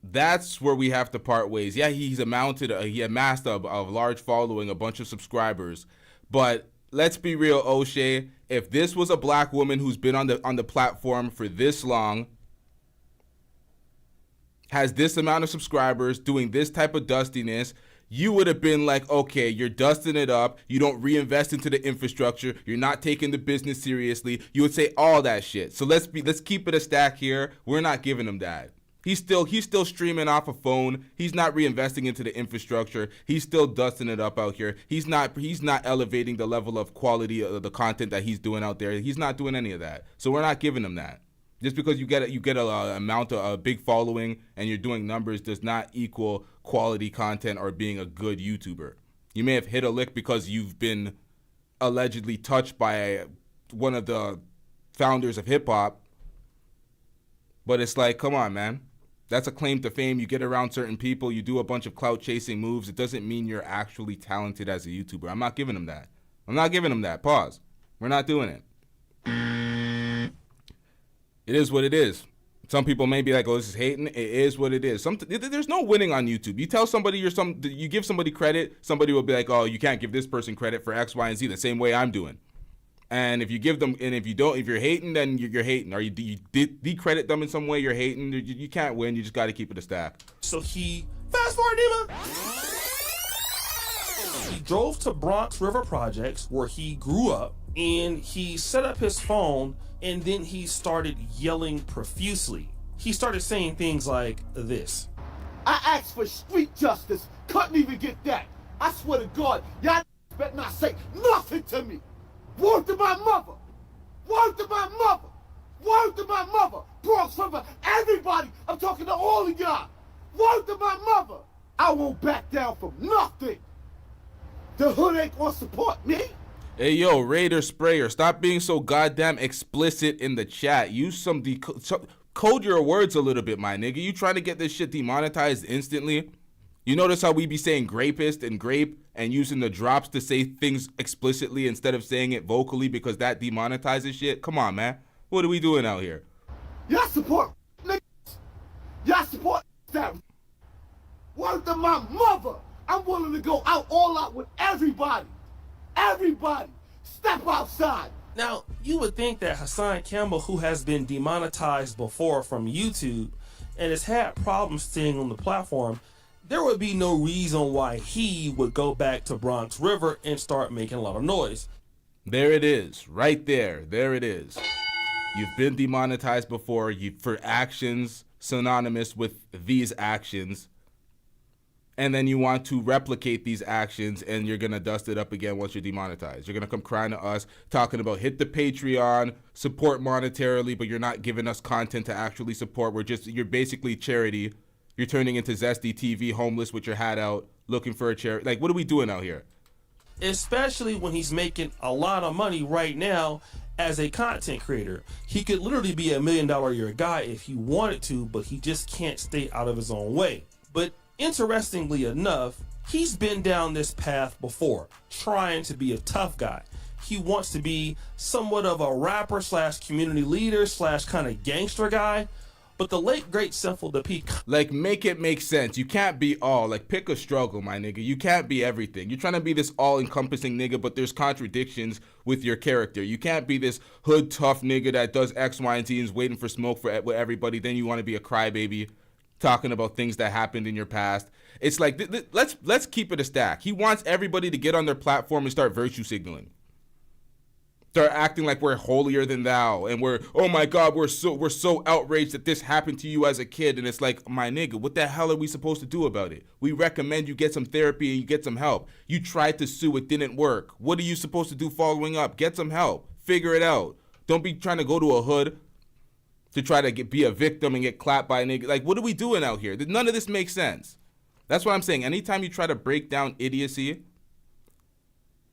That's where we have to part ways. Yeah, he amassed a large following, a bunch of subscribers. But let's be real, O'Shea. If this was a black woman who's been on the platform for this long, has this amount of subscribers, doing this type of dustiness, you would have been like, okay, you're dusting it up. You don't reinvest into the infrastructure. You're not taking the business seriously. You would say all that shit. So let's keep it a stack here. We're not giving him that. He's still streaming off a phone. He's not reinvesting into the infrastructure. He's still dusting it up out here. He's not elevating the level of quality of the content that he's doing out there. He's not doing any of that. So we're not giving him that. Just because you get a big following and you're doing numbers does not equal quality content or being a good YouTuber. You may have hit a lick because you've been allegedly touched by one of the founders of hip hop, but it's like, come on, man. That's a claim to fame. You get around certain people, you do a bunch of clout chasing moves. It doesn't mean you're actually talented as a YouTuber. I'm not giving him that. Pause. We're not doing it. It is what it is. Some people may be like, "Oh, this is hating." It is what it is. There's no winning on YouTube. You tell somebody you give somebody credit, somebody will be like, "Oh, you can't give this person credit for X, Y, and Z." The same way I'm doing. And if you give them, and if you don't, if you're hating, then you're hating. Or you decredit them in some way, you're hating. You can't win. You just got to keep it a stack. So he fast forward, Dima. He drove to Bronx River Projects where he grew up, and he set up his phone, and then he started yelling profusely. He started saying things like this. I asked for street justice, couldn't even get that. I swear to God, y'all better not say nothing to me. Word to my mother. Word to my mother. Word to my mother. Bronx River, everybody. I'm talking to all of y'all. Word to my mother. I won't back down from nothing. The hood ain't gonna support me. Hey, yo, Raider Sprayer, stop being so goddamn explicit in the chat. Use some code your words a little bit, my nigga. You trying to get this shit demonetized instantly? You notice how we be saying grapist and grape and using the drops to say things explicitly instead of saying it vocally because that demonetizes shit? Come on, man. What are we doing out here? Y'all support niggas. Y'all support that. Word to my mother. I'm willing to go all out with everybody. Everybody. Step outside. Now, you would think that Hassan Campbell, who has been demonetized before from YouTube and has had problems staying on the platform, there would be no reason why he would go back to Bronx River and start making a lot of noise. There it is, right there. There it is. You've been demonetized before for actions synonymous with these actions, and then you want to replicate these actions, and you're gonna dust it up again once you're demonetized. You're gonna come crying to us, talking about hit the Patreon, support monetarily, but you're not giving us content to actually support. You're basically charity. You're turning into Zesty TV, homeless with your hat out, looking for a charity. Like, what are we doing out here? Especially when he's making a lot of money right now as a content creator. He could literally be $1 million a year guy if he wanted to, but he just can't stay out of his own way. But interestingly enough, he's been down this path before, trying to be a tough guy. He wants to be somewhat of a rapper slash community leader slash kind of gangster guy. But the late great Sinful the Peak, like, make it make sense. You can't be all. Like, pick a struggle, my nigga. You can't be everything. You're trying to be this all-encompassing nigga, but there's contradictions with your character. You can't be this hood tough nigga that does X, Y, and Z and is waiting for smoke with everybody. Then you want to be a crybaby, talking about things that happened in your past. It's like, let's keep it a stack. He wants everybody to get on their platform and start virtue signaling. Start acting like we're holier than thou, and we're, oh my God, we're so outraged that this happened to you as a kid. And it's like, my nigga, what the hell are we supposed to do about it? We recommend you get some therapy and you get some help. You tried to sue, it didn't work. What are you supposed to do following up? Get some help. Figure it out. Don't be trying to go to a hood to try to be a victim and get clapped by a nigga. Like, what are we doing out here? None of this makes sense. That's what I'm saying. Anytime you try to break down idiocy,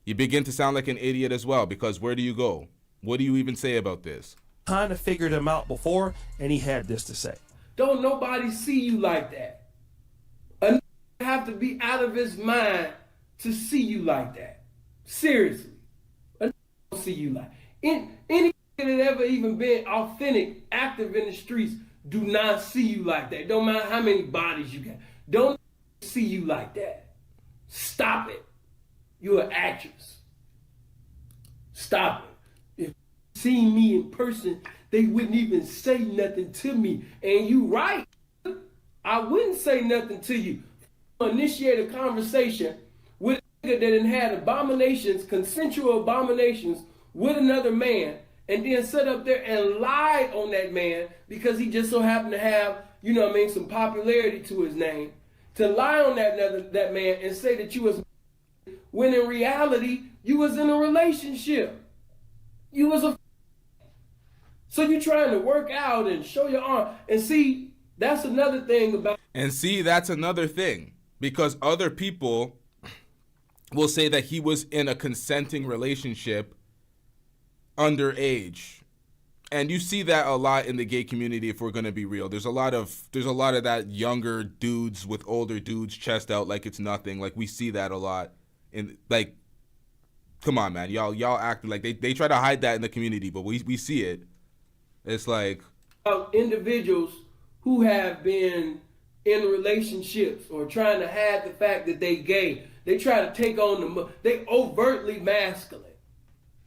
you begin to sound like an idiot as well, because where do you go? What do you even say about this? kind of figured him out before, and he had this to say. Don't nobody see you like that. A have to be out of his mind to see you like that. Seriously. A don't see you like any that ever even been authentic, active in the streets do not see you like that. Don't matter how many bodies you got. Don't see you like that. Stop it. You're an actress. Stop it. If you seen me in person, they wouldn't even say nothing to me. And you right. I wouldn't say nothing to you. Initiate a conversation with a nigga that had abominations, consensual abominations with another man, and then sit up there and lie on that man because he just so happened to have, you know what I mean, some popularity to his name. To lie on that man and say that you was, when in reality, you was in a relationship. You was a, so you trying to work out and show your arm. And see, that's another thing about. And see, that's another thing. Because other people will say that he was in a consenting relationship underage. And you see that a lot in the gay community, if we're going to be real. There's a lot of that younger dudes with older dudes chest out like it's nothing. Like, we see that a lot. And like, come on, man. Y'all acting like they try to hide that in the community, but we see it. It's like, about individuals who have been in relationships or trying to hide the fact that they gay. They try to take on they overtly masculine.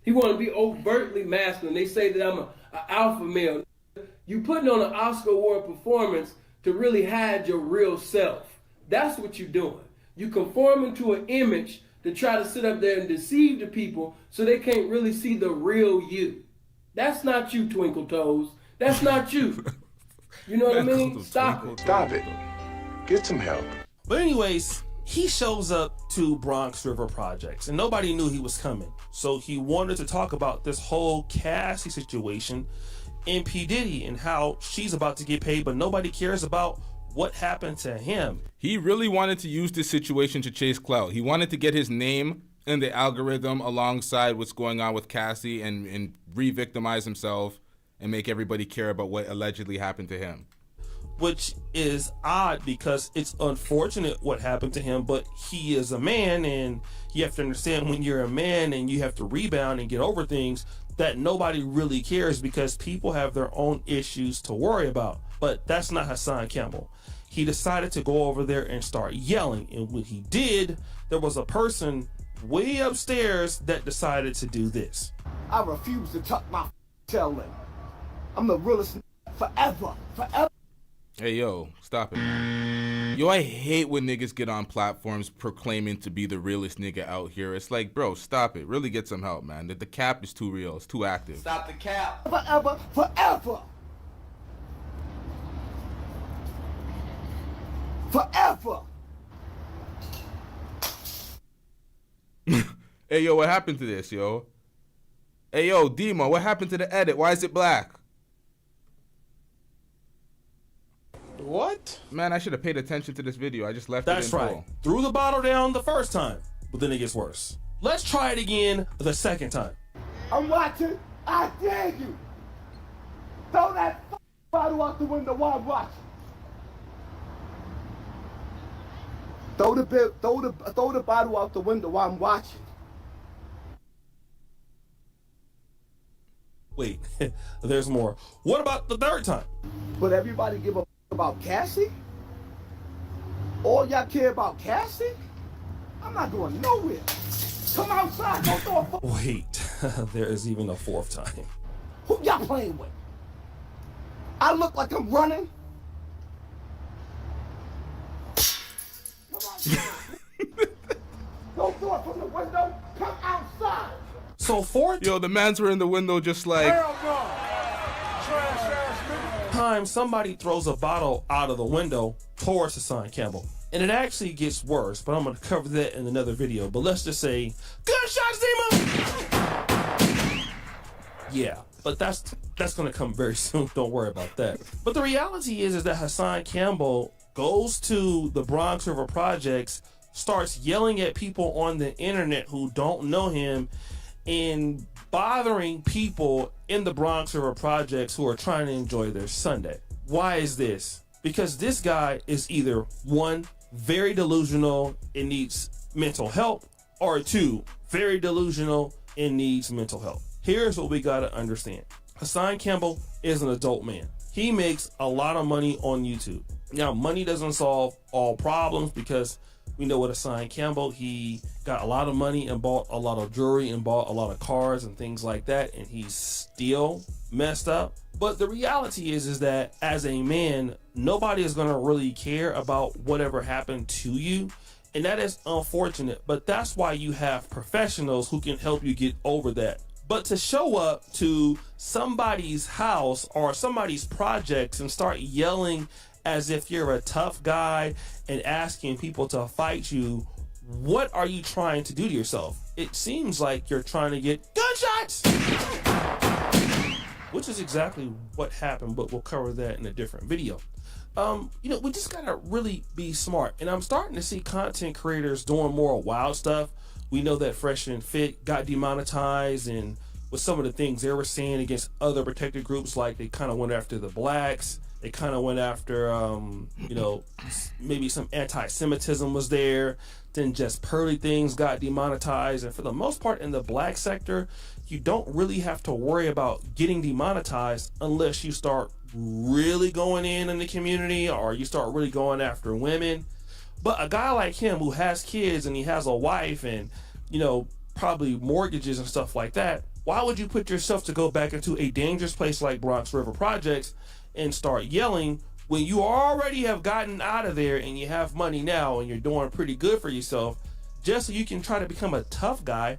He want to be overtly masculine. They say that I'm an alpha male. You putting on an Oscar award performance to really hide your real self. That's what you're doing. You conforming to an image to try to sit up there and deceive the people so they can't really see the real you. That's not you, Twinkle Toes. That's not you. You know what I mean? Stop it. Stop it. Get some help. But anyways, he shows up to Bronx River Projects and nobody knew he was coming. So he wanted to talk about this whole Cassie situation and P. Diddy and how she's about to get paid, but nobody cares about what happened to him. He really wanted to use this situation to chase clout. He wanted to get his name in the algorithm alongside what's going on with Cassie and re-victimize himself and make everybody care about what allegedly happened to him. Which is odd because it's unfortunate what happened to him, but he is a man, and you have to understand when you're a man and you have to rebound and get over things, that nobody really cares because people have their own issues to worry about. But that's not Hassan Campbell. He decided to go over there and start yelling, and when he did, there was a person way upstairs that decided to do this. I refuse to tuck my tail in. I'm the realest forever. Hey, yo, stop it. Yo, I hate when niggas get on platforms proclaiming to be the realest nigga out here. It's like, bro, stop it. Really get some help, man. The cap is too real. It's too active. Stop the cap. Forever. Hey, yo, what happened to this, yo? Hey, yo, Demo, what happened to the edit? Why is it black? What? Man, I should have paid attention to this video. I just left That's it in right. full. Threw the bottle down the first time, but then it gets worse. Let's try it again the second time. I'm watching. I dare you. Throw that bottle out the window while I'm watching. Throw the bottle out the window while I'm watching. Wait, there's more. What about the third time? But everybody give a about Cassie? All y'all care about Cassie? I'm not going nowhere. Come outside, don't throw a Wait, there is even a fourth time. Who y'all playing with? I look like I'm running? Come on. Don't throw it from the window. Come outside. So fourth Yo, the mans were in the window just like... Hell no. Trash ass nigga. time somebody throws a bottle out of the window towards Hassan Campbell. And it actually gets worse, but I'm going to cover that in another video. But let's just say, gunshots, Demo! Yeah, but that's going to come very soon. Don't worry about that. But the reality is that Hassan Campbell goes to the Bronx River Projects, starts yelling at people on the internet who don't know him, and bothering people in the Bronx River Projects who are trying to enjoy their Sunday. Why is this? Because this guy is either one, very delusional and needs mental help, or two, very delusional and needs mental help. Here's what we gotta understand. Hassan Campbell is an adult man. He makes a lot of money on YouTube. Now, money doesn't solve all problems because we know with Hassan Campbell, he got a lot of money and bought a lot of jewelry and bought a lot of cars and things like that, and he's still messed up. But the reality is that as a man, nobody is going to really care about whatever happened to you, and that is unfortunate. But that's why you have professionals who can help you get over that. But to show up to somebody's house or somebody's projects and start yelling as if you're a tough guy and asking people to fight you, what are you trying to do to yourself? It seems like you're trying to get gunshots, which is exactly what happened, but we'll cover that in a different video. We just gotta really be smart, and I'm starting to see content creators doing more wild stuff. We know that Fresh and Fit got demonetized, and with some of the things they were saying against other protected groups, like they kind of went after the blacks. They kind of went after, maybe some anti-Semitism was there. Then just pearly things got demonetized. And for the most part in the black sector, you don't really have to worry about getting demonetized unless you start really going in the community, or you start really going after women. But a guy like him who has kids and he has a wife and, you know, probably mortgages and stuff like that, why would you put yourself to go back into a dangerous place like Bronx River Projects and start yelling when you already have gotten out of there and you have money now and you're doing pretty good for yourself, just so you can try to become a tough guy?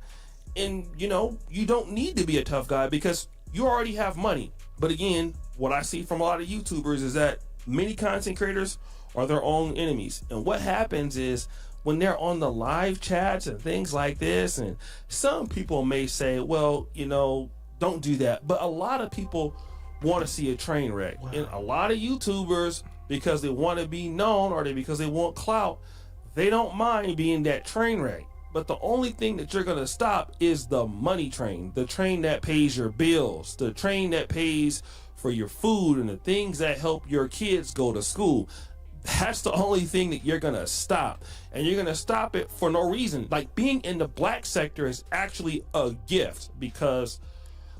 And, you know, you don't need to be a tough guy because you already have money. But again, what I see from a lot of YouTubers is that many content creators are their own enemies. And what happens is when they're on the live chats and things like this, and some people may say, well, you know, don't do that. But a lot of people want to see a train wreck. Wow. And a lot of YouTubers, because they want to be known or because they want clout, they don't mind being that train wreck. But the only thing that you're going to stop is the money train, the train that pays your bills, the train that pays for your food and the things that help your kids go to school. That's the only thing that you're going to stop. And you're going to stop it for no reason. Like, being in the black sector is actually a gift, because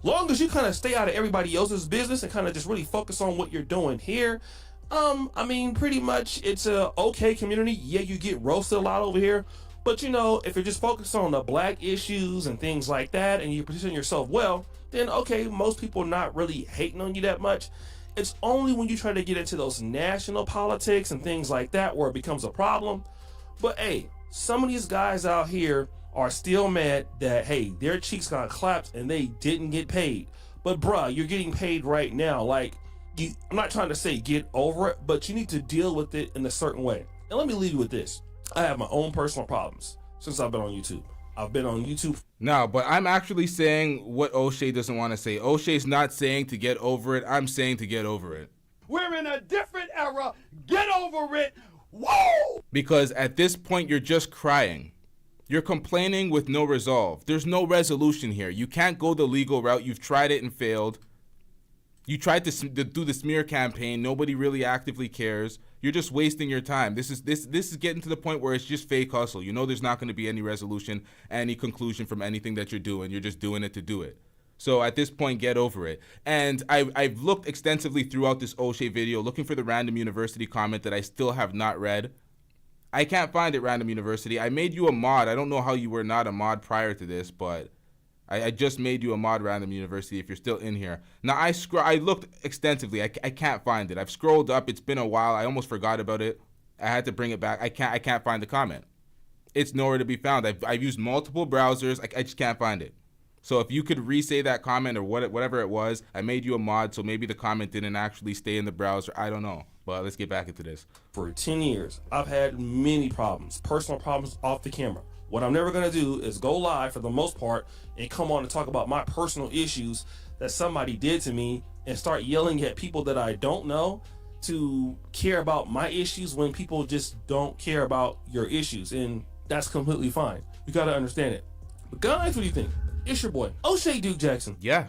long as you kind of stay out of everybody else's business and kind of just really focus on what you're doing here, I mean, pretty much it's a okay community. Yeah, you get roasted a lot over here, but you know, if you're just focused on the black issues and things like that, and you position yourself well, then okay, most people are not really hating on you that much. It's only when you try to get into those national politics and things like that where it becomes a problem. But hey, some of these guys out here are still mad that, hey, their cheeks got clapped and they didn't get paid. But bruh, you're getting paid right now. Like, I'm not trying to say get over it, but you need to deal with it in a certain way. And let me leave you with this. I have my own personal problems since I've been on YouTube. I've been on YouTube. No, but I'm actually saying what O'Shea doesn't want to say. O'Shea's not saying to get over it. I'm saying to get over it. We're in a different era. Get over it. Whoa! Because at this point, you're just crying. You're complaining with no resolve. There's no resolution here. You can't go the legal route. You've tried it and failed. You tried to do the smear campaign. Nobody really actively cares. You're just wasting your time. This is getting to the point where it's just fake hustle. You know there's not going to be any resolution, any conclusion from anything that you're doing. You're just doing it to do it. So at this point, get over it. And I've looked extensively throughout this O'Shea video looking for the Random University comment that I still have not read. I can't find it, Random University. I made you a mod. I don't know how you were not a mod prior to this, but I just made you a mod, Random University, if you're still in here. Now, I looked extensively. I can't find it. I've scrolled up. It's been a while. I almost forgot about it. I had to bring it back. I can't find the comment. It's nowhere to be found. I've used multiple browsers. I just can't find it. So if you could re-say that comment or whatever it was, I made you a mod, so maybe the comment didn't actually stay in the browser. I don't know. But let's get back into this. For 10 years, I've had many problems, personal problems off the camera. What I'm never going to do is go live for the most part and come on and talk about my personal issues that somebody did to me and start yelling at people that I don't know to care about my issues when people just don't care about your issues. And that's completely fine. You got to understand it. But guys, what do you think? It's your boy, O'Shea Duke Jackson. Yeah.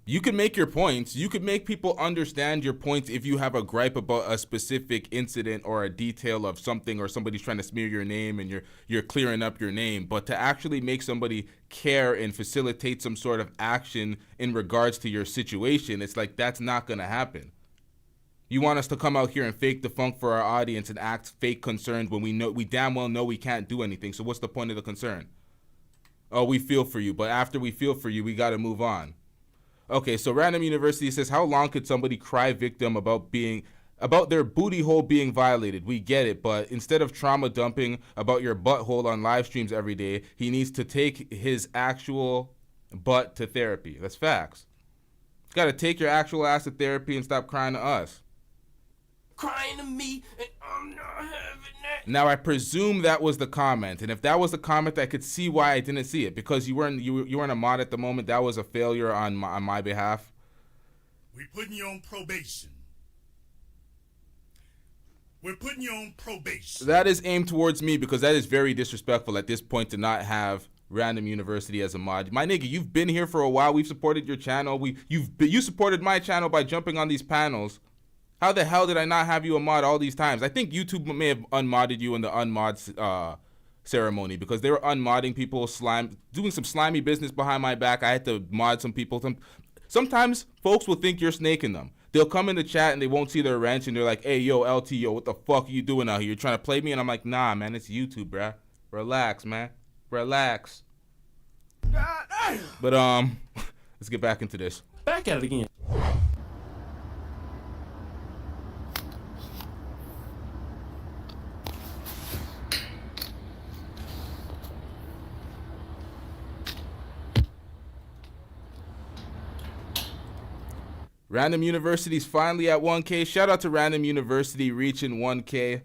You can make your points. You could make people understand your points if you have a gripe about a specific incident or a detail of something, or somebody's trying to smear your name and you're clearing up your name. But to actually make somebody care and facilitate some sort of action in regards to your situation, it's like that's not going to happen. You want us to come out here and fake the funk for our audience and act fake concerned when we damn well know we can't do anything. So what's the point of the concern? Oh, we feel for you, but after we feel for you, we got to move on. Okay, so Random University says, how long could somebody cry victim about their booty hole being violated? We get it, but instead of trauma dumping about your butthole on live streams every day, he needs to take his actual butt to therapy. That's facts. You got to take your actual ass to therapy and stop crying to us. Crying to me, and I'm not having that. Now, I presume that was the comment, and if that was the comment, I could see why I didn't see it, because you weren't a mod at the moment. That was a failure on my behalf. We putting you on probation. We're putting you on probation. That is aimed towards me, because that is very disrespectful at this point to not have Random University as a mod. My nigga, you've been here for a while. We've supported your channel. You supported my channel by jumping on these panels. How the hell did I not have you a mod all these times? I think YouTube may have unmodded you in the unmod ceremony, because they were unmodding people, doing some slimy business behind my back. I had to mod some people. Sometimes folks will think you're snaking them. They'll come in the chat and they won't see their wrench and they're like, hey, yo, LT, yo, what the fuck are you doing out here? You're trying to play me? And I'm like, nah, man, it's YouTube, bruh. Relax, man. Relax. But, let's get back into this. Back at it again. Random University's finally at 1K. Shout out to Random University reaching 1K.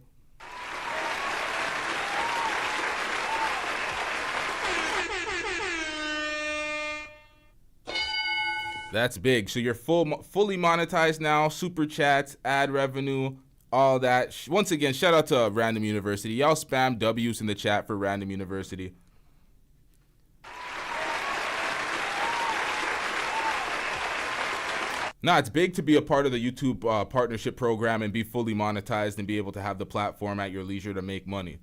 That's big. So you're fully monetized now. Super chats, ad revenue, all that. Once again, shout out to Random University. Y'all spam W's in the chat for Random University. Nah, it's big to be a part of the YouTube partnership program and be fully monetized and be able to have the platform at your leisure to make money.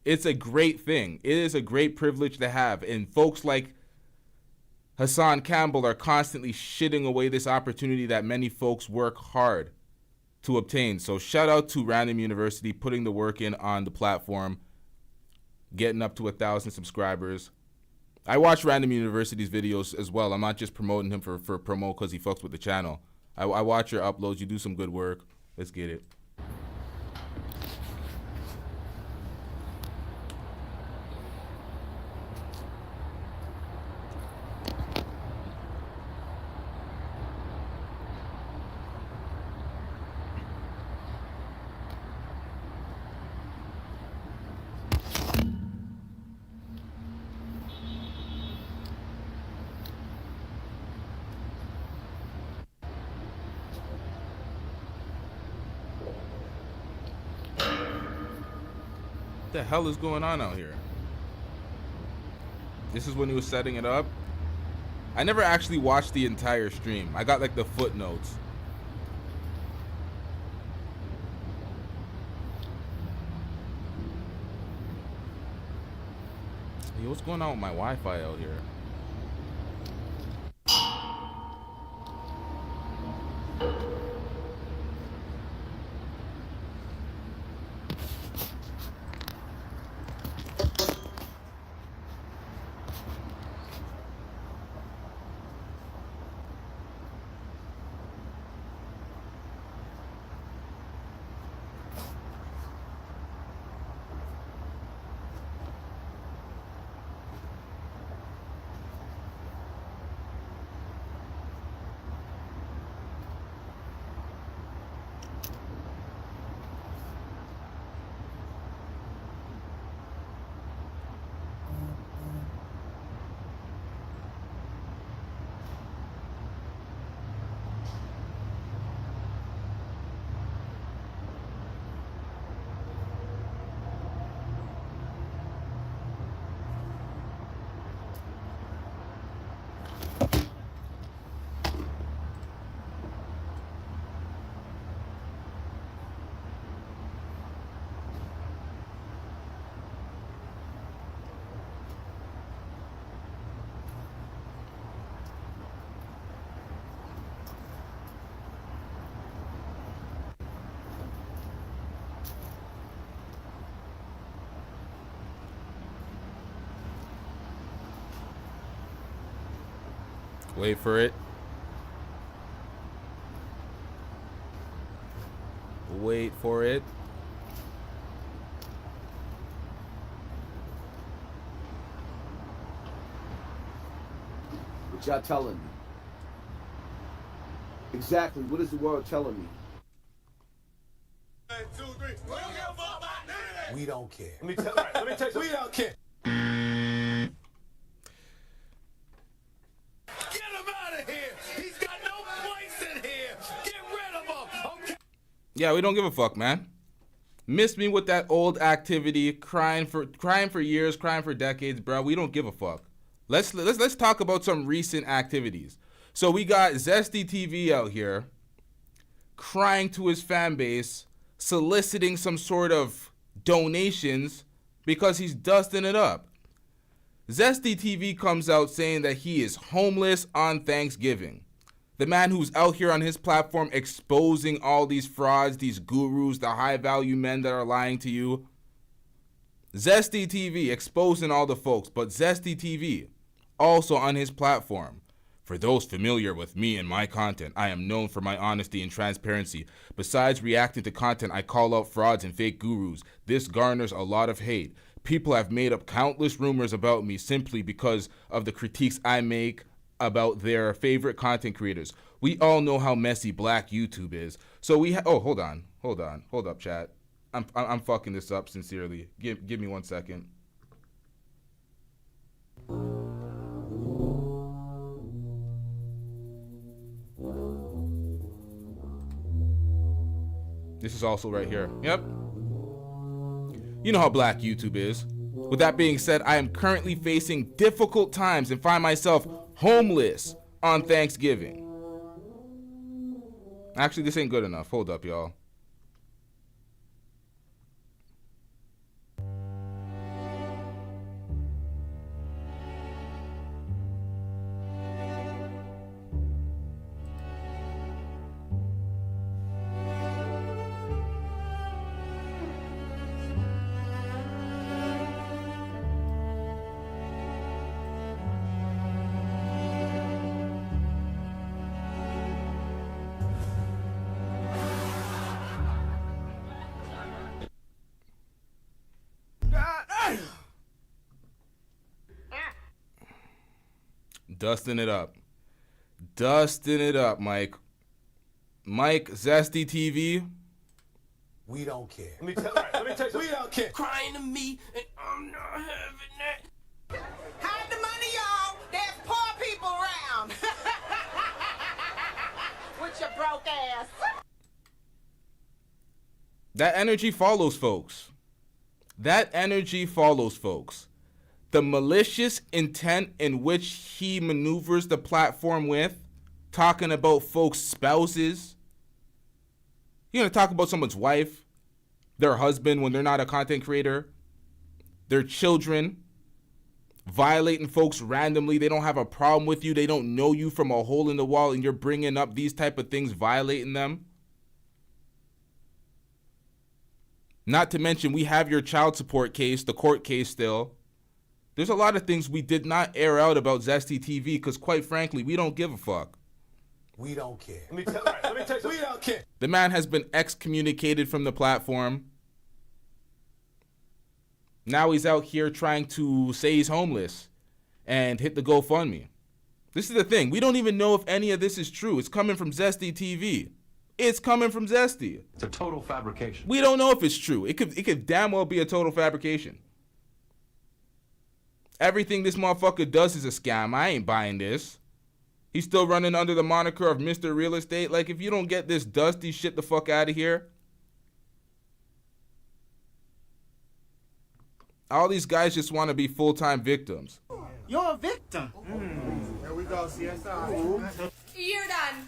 It's a great thing. It is a great privilege to have. And folks like Hassan Campbell are constantly shitting away this opportunity that many folks work hard to obtain. So shout out to Random University putting the work in on the platform, getting up to 1,000 subscribers. I watch Random University's videos as well. I'm not just promoting him for promo because he fucks with the channel. I watch your uploads. You do some good work. Let's get it. What the hell is going on out here? This is when he was setting it up. I never actually watched the entire stream. I got like the footnotes. Hey, what's going on with my Wi-Fi out here? Wait for it. Wait for it. What y'all telling me? Exactly, what is the world telling me? 1, 2, 3. We don't give a fuck about none of that. We don't care. Let me tell you something. We don't care. Get him out of here. He's got no place in here. Get rid of him. Okay. Yeah, we don't give a fuck, man. Miss me with that old activity, crying for years, crying for decades, bro. We don't give a fuck. Let's talk about some recent activities. So we got Zesty TV out here crying to his fan base, soliciting some sort of donations because he's dusting it up. Zesty TV comes out saying that he is homeless on Thanksgiving. The man who's out here on his platform exposing all these frauds, these gurus, the high value men that are lying to you. Zesty TV exposing all the folks, but Zesty TV also on his platform. For those familiar with me and my content, I am known for my honesty and transparency. Besides reacting to content, I call out frauds and fake gurus. This garners a lot of hate. People have made up countless rumors about me simply because of the critiques I make about their favorite content creators. We all know how messy black YouTube is. So we hold up, chat. I'm fucking this up sincerely. Give me 1 second. This is also right here. Yep. You know how black YouTube is. With that being said, I am currently facing difficult times and find myself homeless on Thanksgiving. Actually, this ain't good enough. Hold up, y'all. Dusting it up. Dusting it up, Mike. Mike, Zesty TV. We don't care. Let me tell you, We don't care. crying to me, and I'm not having that. Hide the money, y'all. There's poor people around. With your broke ass. That energy follows folks. That energy follows folks. The malicious intent in which he maneuvers the platform with, talking about folks' spouses. You're going to talk about someone's wife, their husband when they're not a content creator, their children, violating folks randomly. They don't have a problem with you. They don't know you from a hole in the wall, and you're bringing up these type of things, violating them. Not to mention, we have your child support case, the court case still. There's a lot of things we did not air out about Zesty TV because, quite frankly, we don't give a fuck. We don't care. Let me tell you, We don't care. The man has been excommunicated from the platform. Now he's out here trying to say he's homeless and hit the GoFundMe. This is the thing. We don't even know if any of this is true. It's coming from Zesty TV. It's coming from Zesty. It's a total fabrication. We don't know if it's true. It could damn well be a total fabrication. Everything this motherfucker does is a scam. I ain't buying this. He's still running under the moniker of Mr. Real Estate. Like, if you don't get this dusty shit the fuck out of here. All these guys just want to be full-time victims. You're a victim. Here we go, CSI. You're done.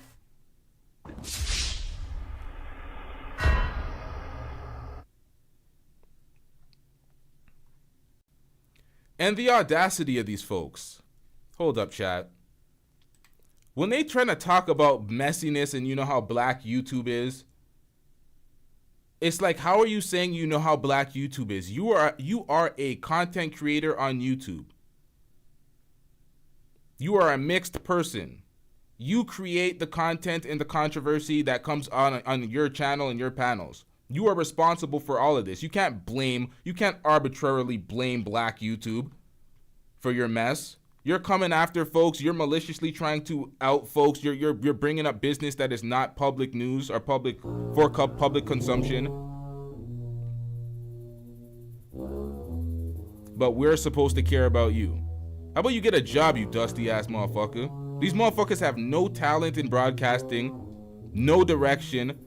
And the audacity of these folks. Hold up, chat. When they trying to talk about messiness and you know how black YouTube is, it's like, how are you saying you know how black YouTube is? You are a content creator on YouTube. You are a mixed person. You create the content and the controversy that comes on your channel and your panels. You are responsible for all of this. You can't arbitrarily blame black YouTube for your mess. You're coming after folks. You're maliciously trying to out folks. You're bringing up business that is not public news or public consumption. But we're supposed to care about you. How about you get a job, you dusty ass motherfucker? These motherfuckers have no talent in broadcasting, no direction,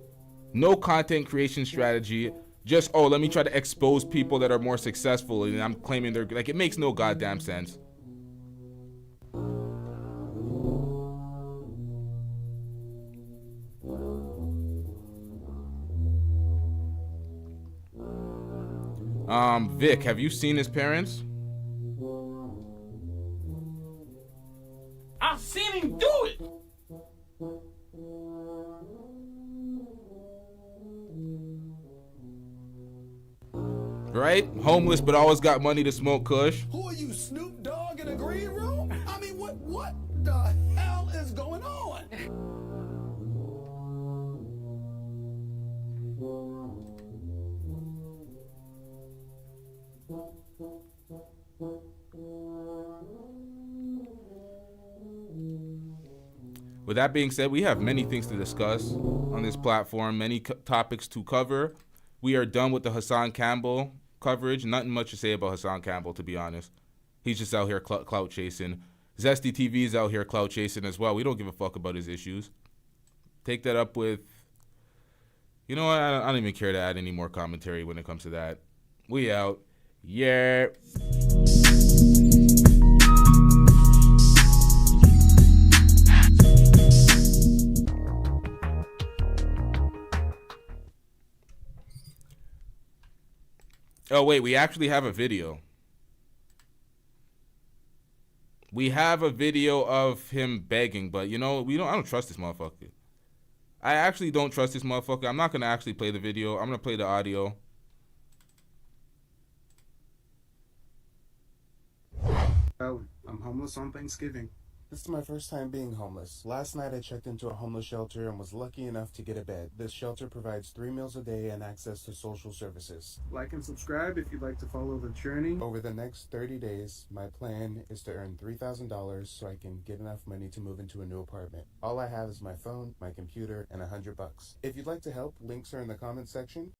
no content creation strategy. Just, oh, let me try to expose people that are more successful, and I'm claiming they're like, it makes no goddamn sense. Vic, have you seen his parents? I've seen him do it. Right? Homeless, but always got money to smoke kush. Who are you, Snoop Dogg in a green room? I mean, what the hell is going on? With that being said, we have many things to discuss on this platform, many topics to cover. We are done with the Hassan Campbell coverage. Nothing much to say about Hassan Campbell, to be honest. He's just out here clout chasing. Zesty TV is out here clout chasing as well. We don't give a fuck about his issues. Take that up with... You know what? I don't even care to add any more commentary when it comes to that. We out. Yeah. Oh, wait, we actually have a video. We have a video of him begging, but you know, I don't trust this motherfucker. I actually don't trust this motherfucker. I'm not going to actually play the video. I'm going to play the audio. I'm homeless on Thanksgiving. This is my first time being homeless. Last night I checked into a homeless shelter and was lucky enough to get a bed. This shelter provides 3 meals a day and access to social services. Like and subscribe if you'd like to follow the journey. Over the next 30 days, my plan is to earn $3,000 so I can get enough money to move into a new apartment. All I have is my phone, my computer, and $100. If you'd like to help, links are in the comments section.